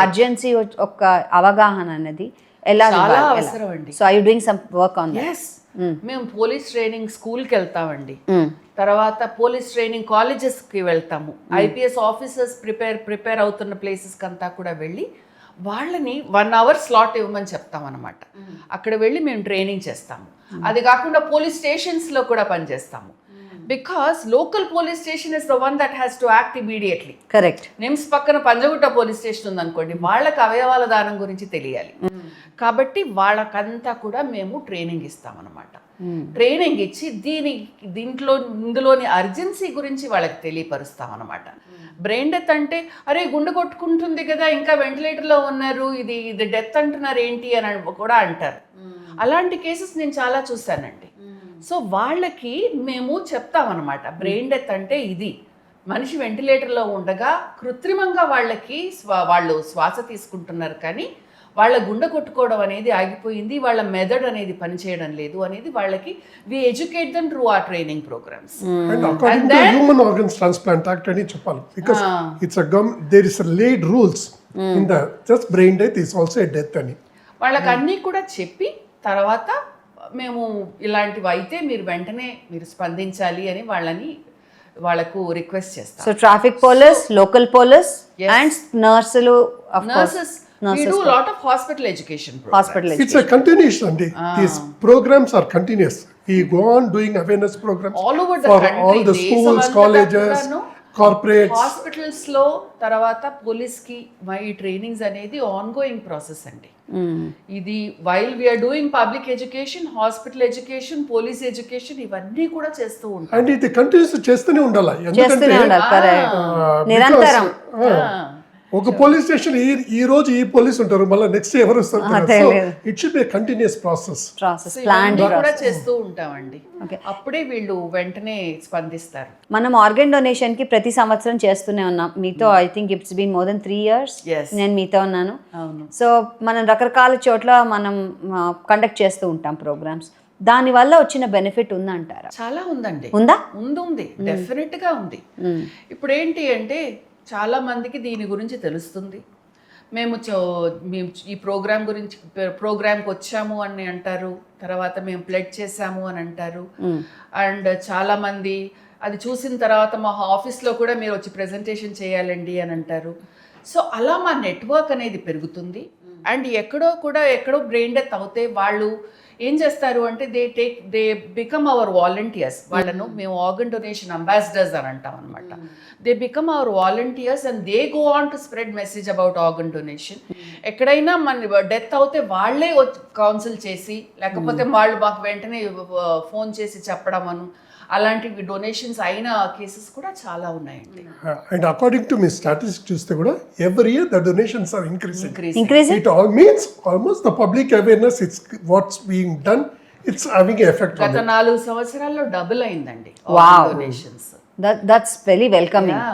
అర్జెన్సీ ఒక అవగాహన అనేది ఎలా అవసరం అండి. So I you doing some work on that. మేము పోలీస్ ట్రైనింగ్ స్కూల్కి వెళ్తామండి, తర్వాత పోలీస్ ట్రైనింగ్ కాలేజెస్కి వెళ్తాము, ఐపీఎస్ ఆఫీసర్స్ ప్రిపేర్ అవుతున్న ప్లేసెస్కి అంతా కూడా వెళ్ళి వాళ్ళని 1 hour స్లాట్ ఇవ్వమని చెప్తాం అనమాట. అక్కడ వెళ్ళి మేము ట్రైనింగ్ చేస్తాము. అది కాకుండా పోలీస్ స్టేషన్స్లో కూడా పనిచేస్తాము. Because local police station is the one that has to act immediately. Correct. NIMS పక్కన పంజగుట్ట పోలీస్ స్టేషన్ ఉందనుకోండి, వాళ్ళకి అవయవాల దానం గురించి తెలియాలి కాబట్టి వాళ్ళకంతా కూడా మేము ట్రైనింగ్ ఇస్తామన్నమాట. ట్రైనింగ్ ఇచ్చి ఇందులోని అర్జెన్సీ గురించి వాళ్ళకి తెలియపరుస్తాం అనమాట. బ్రెయిన్ డెత్ అంటే అరే గుండె కొట్టుకుంటుంది కదా ఇంకా వెంటిలేటర్లో ఉన్నారు, ఇది డెత్ అంటున్నారు ఏంటి అని కూడా అంటారు. అలాంటి కేసెస్ నేను చాలా చూశానండి. సో వాళ్ళకి మేము చెప్తామన్నమాట, బ్రెయిన్ డెత్ అంటే ఇది, మనిషి వెంటిలేటర్లో ఉండగా కృత్రిమంగా వాళ్ళు శ్వాస తీసుకుంటున్నారు కానీ వాళ్ళ గుండె కొట్టుకోవడం అనేది ఆగిపోయింది, వాళ్ళ మెదడు అనేది పనిచేయడం లేదు అనేది వాళ్ళకి we educate them through our training programs. And according to Human Organs Transplant Act అని చెప్పాలి, because it's a there is a laid rules in the just brain death is also a death అని వాళ్ళకి అన్నీ కూడా చెప్పి తర్వాత మేము ఇలాంటివి అయితే మీరు వెంటనే మీరు స్పందించాలి అని వాళ్ళకు రిక్వెస్ట్ చేస్తాం. So traffic police, local police and nurses we do a lot of hospital education programs. It's a continuation and these programs are continuous. We go on doing awareness programs all over the for country, all the schools, colleges, corporates, hospitals లో తర్వాత police కి ఈ trainings అనేది on going process అండి. ఇది while we're doing public education, hospital education, police education ఇవన్నీ కూడా చేస్తూ ఉంటాం. అండ్ ఇది కంటిన్యూస్ చేస్తూనే ఉండాలి. ఎందుకంటే నిరంతరం ఒక పోలీస్ స్టేషన్ ఈ రోజు ఈ పోలీస్ ఉంటారు, మళ్ళీ నెక్స్ట్ ఎవరు వస్తారు. It should be continuous process కూడా చేస్తూ ఉంటామండి. అప్పుడే వీళ్ళు వెంటనే స్పందిస్తారు. మనం ఆర్గన్ డొనేషన్ కి ప్రతి సంవత్సరం చేస్తూనే ఉన్నాం. మీతో I think it's been more than 3 years నేను మీతో ఉన్నాను. సో మనం రకరకాల చోట్ల మనం కండక్ట్ చేస్తూ ఉంటాం ప్రోగ్రామ్స్. దాని వల్ల వచ్చిన బెనిఫిట్ ఉందంటారా? చాలా ఉందండి. ఉందా? ఉంది, డెఫినెట్ గా ఉంది. ఇప్పుడు ఏంటి అంటే చాలా మందికి దీని గురించి తెలుస్తుంది. మేము ఈ ప్రోగ్రామ్కి వచ్చాము అని అంటారు, తర్వాత మేము ప్లెడ్ చేసాము అని అంటారు. అండ్ చాలా మంది అది చూసిన తర్వాత మా ఆఫీస్లో కూడా మీరు వచ్చి ప్రెజెంటేషన్ చేయాలండి అని అంటారు. సో అలా మా నెట్వర్క్ అనేది పెరుగుతుంది. అండ్ ఎక్కడో బ్రెయిన్ డెత్ అవుతే వాళ్ళు ఏం చేస్తారు అంటే దే బికమ్ అవర్ వాలంటీర్స్. వాళ్ళను మేము ఆర్గన్ డొనేషన్ అంబాసిడర్స్ అని అంటాం అనమాట. They become hour volunteers and they go on to spread message about organ donation. ఎక్కడైనా మన డెత్ అవుతే వాళ్ళే కౌన్సిల్ చేసి, లేకపోతే వాళ్ళు మాకు వెంటనే ఫోన్ చేసి చెప్పడం అలాంటి డొనేషన్స్ అయిన కేసెస్ కూడా చాలా ఉన్నాయండి. అండ్ అకార్డింగ్ టు మీ స్టాటిస్టిక్స్ చూస్తే కూడా every year the donations are increasing. It all means almost the public awareness, it's what's being done, it's having an effect on it. గత 4 సంవత్సరాల్లో డబుల్ అయిందండి డొనేషన్స్. That's very welcoming.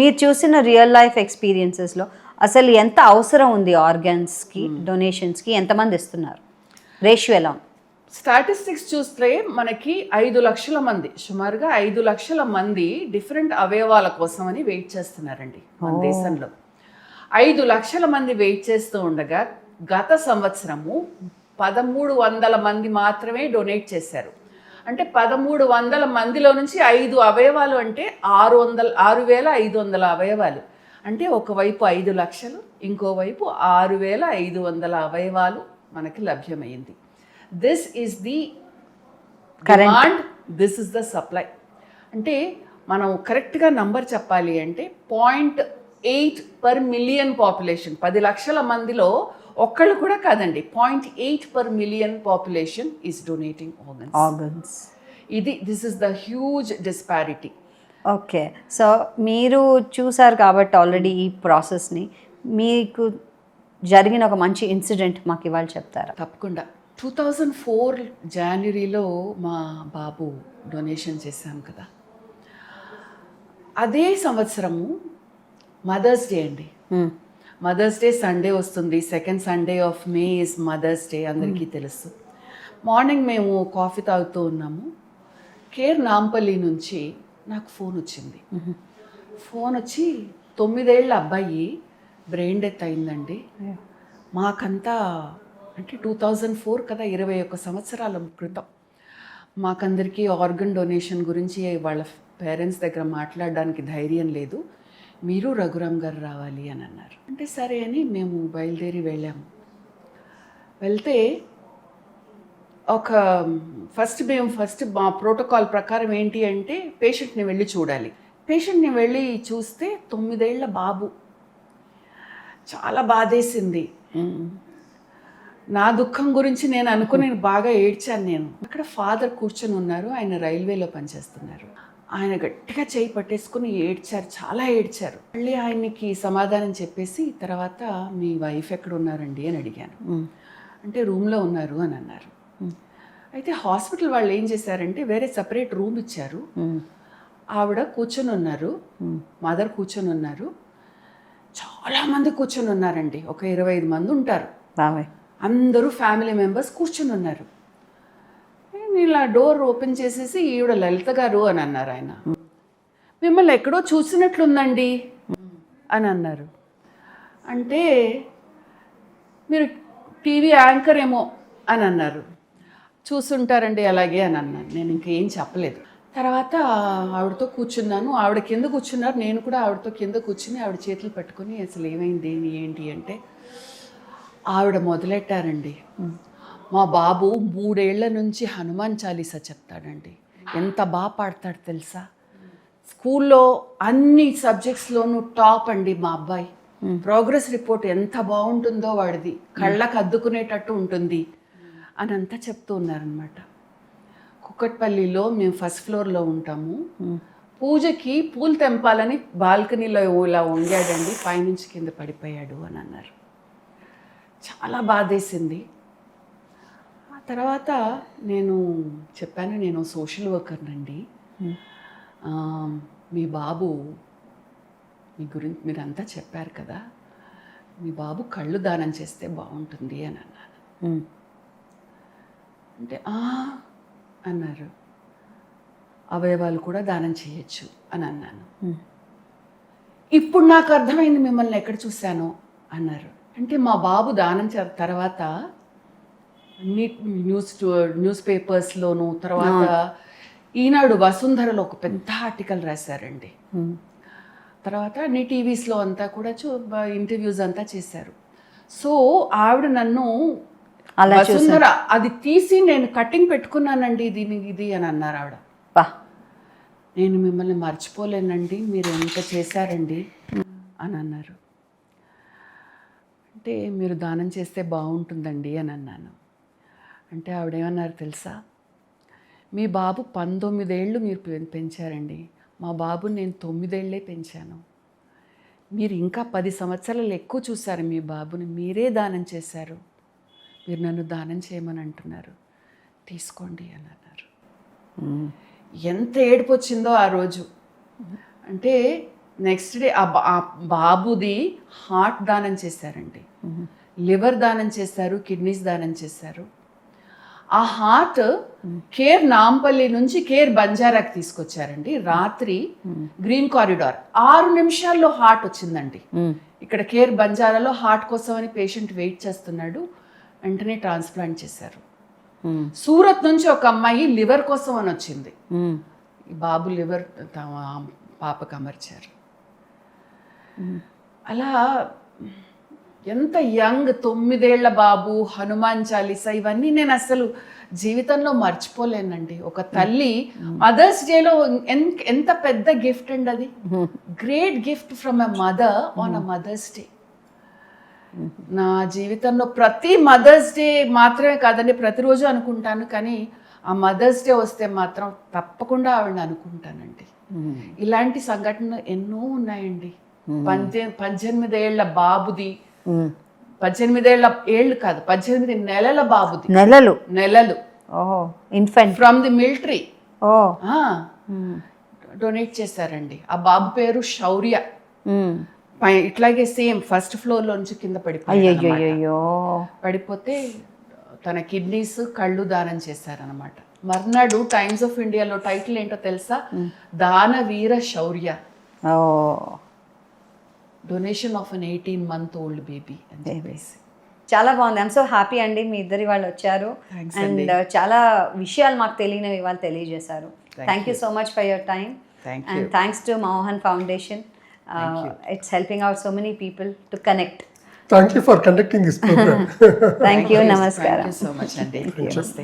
మీరు చూసిన real life ఎక్స్పీరియన్సెస్లో అసలు ఎంత అవసరం ఉంది ఆర్గన్స్కి, డొనేషన్స్కి ఎంతమంది ఇస్తున్నారు? రేషియో ఎలా ఉంది? స్టాటిస్టిక్స్ చూస్తే మనకి 5 లక్షల మంది, సుమారుగా 5 లక్షల మంది డిఫరెంట్ అవయవాల కోసం అని వెయిట్ చేస్తున్నారండి మన దేశంలో. 5 లక్షల మంది వెయిట్ చేస్తూ ఉండగా గత సంవత్సరము 1300 మంది మాత్రమే డొనేట్ చేశారు. అంటే 1300 మందిలో నుంచి 5 అవయవాలు అంటే 6500 అవయవాలు. అంటే ఒకవైపు 5 లక్షలు, ఇంకోవైపు 6500 అవయవాలు మనకి లభ్యమైంది. This is the demand, this is the supply. అంటే మనం కరెక్ట్గా నంబర్ చెప్పాలి అంటే 0.8 పర్ మిలియన్ పాపులేషన్, 10 లక్షల మందిలో ఒక్కళ్ళు కూడా కాదండి, 0.8 per million population is donating organs. This is the huge disparity. Okay, so మీరు చూసారు కాబట్టి ఆల్రెడీ ఈ ప్రాసెస్ని, మీకు జరిగిన ఒక మంచి ఇన్సిడెంట్ మాకు ఇవాళ చెప్తారా? తప్పకుండా. 2004 జనవరిలో మా బాబు డొనేషన్ చేశాం కదా, అదే సంవత్సరము మదర్స్ డే అండి. మదర్స్ డే సండే వస్తుంది, second Sunday of May is mother's day, అందరికీ తెలుసు. మార్నింగ్ మేము కాఫీ తాగుతూ ఉన్నాము, కేర్ నాంపల్లి నుంచి నాకు ఫోన్ వచ్చింది. ఫోన్ వచ్చి 9 ఏళ్ల అబ్బాయి బ్రెయిన్ డెత్ అయిందండి. మాకంతా అంటే 2004 కదా, 21 సంవత్సరాల క్రితం. మాకందరికీ ఆర్గన్ డొనేషన్ గురించి వాళ్ళ పేరెంట్స్ దగ్గర మాట్లాడడానికి ధైర్యం లేదు, మీరు రఘురామ్ గారు రావాలి అని అన్నారు. అంటే సరే అని మేము బయలుదేరి వెళ్ళాము. వెళ్తే ఫస్ట్ మా ప్రోటోకాల్ ప్రకారం ఏంటి అంటే పేషెంట్ని వెళ్ళి చూడాలి. పేషెంట్ని వెళ్ళి చూస్తే 9 ఏళ్ల బాబు. చాలా బాధేసింది. నా దుఃఖం గురించి నేను అనుకుని బాగా ఏడ్చాను. నేను అక్కడ ఫాదర్ కూర్చొని ఉన్నారు, ఆయన రైల్వేలో పనిచేస్తున్నారు. ఆయన గట్టిగా చేయి పట్టేసుకుని ఏడ్చారు, చాలా ఏడ్చారు. మళ్ళీ ఆయనకి సమాధానం చెప్పేసి తర్వాత మీ వైఫ్ ఎక్కడ ఉన్నారండి అని అడిగాను. అంటే రూమ్లో ఉన్నారు అని అన్నారు. అయితే హాస్పిటల్ వాళ్ళు ఏం చేశారంటే వేరే సపరేట్ రూమ్ ఇచ్చారు. ఆవిడ కూర్చొని ఉన్నారు, మదర్ కూర్చొని ఉన్నారు, చాలామంది కూర్చొని ఉన్నారండి, ఒక 25 మంది ఉంటారు. అందరూ ఫ్యామిలీ మెంబర్స్ కూర్చొని ఉన్నారు. ఇలా డోర్ ఓపెన్ చేసేసి ఈవిడ లలిత గారు అని అన్నారు. ఆయన మిమ్మల్ని ఎక్కడో చూసినట్లుందండి అని అన్నారు. అంటే మీరు టీవీ యాంకర్ ఏమో అని అన్నారు. చూసుంటారండి అలాగే అని అన్నాను. నేను ఇంకేం చెప్పలేదు. తర్వాత ఆవిడతో కూర్చున్నాను, ఆవిడ కింద కూర్చున్నారు, నేను కూడా ఆవిడతో కింద కూర్చుని ఆవిడ చేతులు పట్టుకొని అసలు ఏమైంది ఏంటి అంటే ఆవిడ మొదలెట్టారండి. మా బాబు 3 ఏళ్ల నుంచి హనుమాన్ చాలీసా చెప్తాడండి, ఎంత బాగా పాడతాడు తెలుసా, స్కూల్లో అన్ని సబ్జెక్ట్స్లోనూ టాప్ అండి మా అబ్బాయి, ప్రోగ్రెస్ రిపోర్ట్ ఎంత బాగుంటుందో వాడిది, కళ్ళకు అద్దుకునేటట్టు ఉంటుంది అని అంతా చెప్తూ ఉన్నారనమాట. కుక్కట్పల్లిలో మేము ఫస్ట్ ఫ్లోర్లో ఉంటాము. పూజకి పూలు తెంపాలని బాల్కనీలో ఇలా వంగాడండి, పైనుంచి కింద పడిపోయాడు అని అన్నారు. చాలా బాధేసింది. ఆ తర్వాత నేను చెప్పాను, నేను సోషల్ వర్కర్నండి, మీ బాబు మీ గురించి మీరంతా చెప్పారు కదా, మీ బాబు కళ్ళు దానం చేస్తే బాగుంటుంది అని అన్నాను. అంటే అన్నారు, అవయవాలు కూడా దానం చేయొచ్చు అని అన్నాను. ఇప్పుడు నాకు అర్థమైంది మిమ్మల్ని ఎక్కడ చూశానో అన్నారు. అంటే మా బాబు దానం తర్వాత న్యూస్ పేపర్స్లోను, తర్వాత ఈనాడు వసుంధరలో ఒక పెద్ద ఆర్టికల్ రాశారండి. తర్వాత అన్ని టీవీస్లో అంతా కూడా ఇంటర్వ్యూస్ అంతా చేశారు. సో ఆవిడ నన్ను వసుంధర అది తీసి నేను కటింగ్ పెట్టుకున్నానండి ఇది అని అన్నారు ఆవిడ. నేను మిమ్మల్ని మర్చిపోలేనండి, మీరు ఎంత చేశారండి అని అన్నారు. అంటే మీరు దానం చేస్తే బాగుంటుందండి అని అన్నాను. అంటే ఆవిడేమన్నారు తెలుసా, మీ బాబు 19 ఏళ్ళు మీరు పెంచారండి, మా బాబుని నేను 9 ఏళ్ళే పెంచాను, మీరు ఇంకా 10 సంవత్సరాలు ఎక్కువ చూశారు మీ బాబుని, మీరే దానం చేశారు, మీరు నన్ను దానం చేయమని అంటున్నారు, తీసుకోండి అని అన్నారు. ఎంత ఏడుపు వచ్చిందో ఆ రోజు. అంటే నెక్స్ట్ డే ఆ బాబుది హార్ట్ దానం చేశారండి, లివర్ దానం చేశారు, కిడ్నీస్ దానం చేశారు. ఆ హార్ట్ కేర్ నాంపల్లి నుంచి కేర్ బంజారాకి తీసుకొచ్చారండి. రాత్రి గ్రీన్ కారిడార్ 6 నిమిషాల్లో హార్ట్ వచ్చిందండి. ఇక్కడ కేర్ బంజారాలో హార్ట్ కోసం అని పేషెంట్ వెయిట్ చేస్తున్నాడు, వెంటనే ట్రాన్స్ప్లాంట్ చేశారు. సూరత్ నుంచి ఒక అమ్మాయి లివర్ కోసం అని వచ్చింది, ఈ బాబు లివర్ పాపకు అమర్చారు. అలా ఎంత యంగ్ 9 ఏళ్ల బాబు, హనుమాన్ చాలీసా, ఇవన్నీ నేను అసలు జీవితంలో మర్చిపోలేనండి. ఒక తల్లి మదర్స్ డేలో ఎంత పెద్ద గిఫ్ట్ అండి అది. Great gift from a mother on a mother's day. నా జీవితంలో ప్రతి మదర్స్ డే మాత్రమే కాదండి, ప్రతిరోజు అనుకుంటాను, కానీ ఆ మదర్స్ డే వస్తే మాత్రం తప్పకుండా ఆవిడని అనుకుంటానండి. ఇలాంటి సంఘటనలు ఎన్నో ఉన్నాయండి. 18 ఏళ్ల బాబుది, 18 ఏళ్ళు కాదు, 18 నెలల బాబుది, నెలలు infant from the military donate చేశారండి. ఆ బాబు పేరు శౌర్య. ఇట్లాగే సేమ్ ఫస్ట్ ఫ్లోర్ లో నుంచి కింద పడిపోతే తన కిడ్నీస్, కళ్ళు దానం చేశారనమాట. మర్నాడు టైమ్స్ ఆఫ్ ఇండియాలో టైటిల్ ఏంటో తెలుసా? Danaveera Shaurya, donation of an 18-month-old baby అని చెప్పేసి. చాలా బాగుంది. ఐఎమ్ సో హ్యాపీ అండి, మీ ఇద్దరి వాళ్ళు వచ్చారు అండ్ చాలా విషయాలు మాకు తెలియనివి వాళ్ళు తెలియజేశారు. Thank you so much for your time and thanks to Mohan foundation. It's helping out so many people to connect. Thank you for conducting this program. Thank you. Namaskaram. Thank you so much, Andy. Namaste.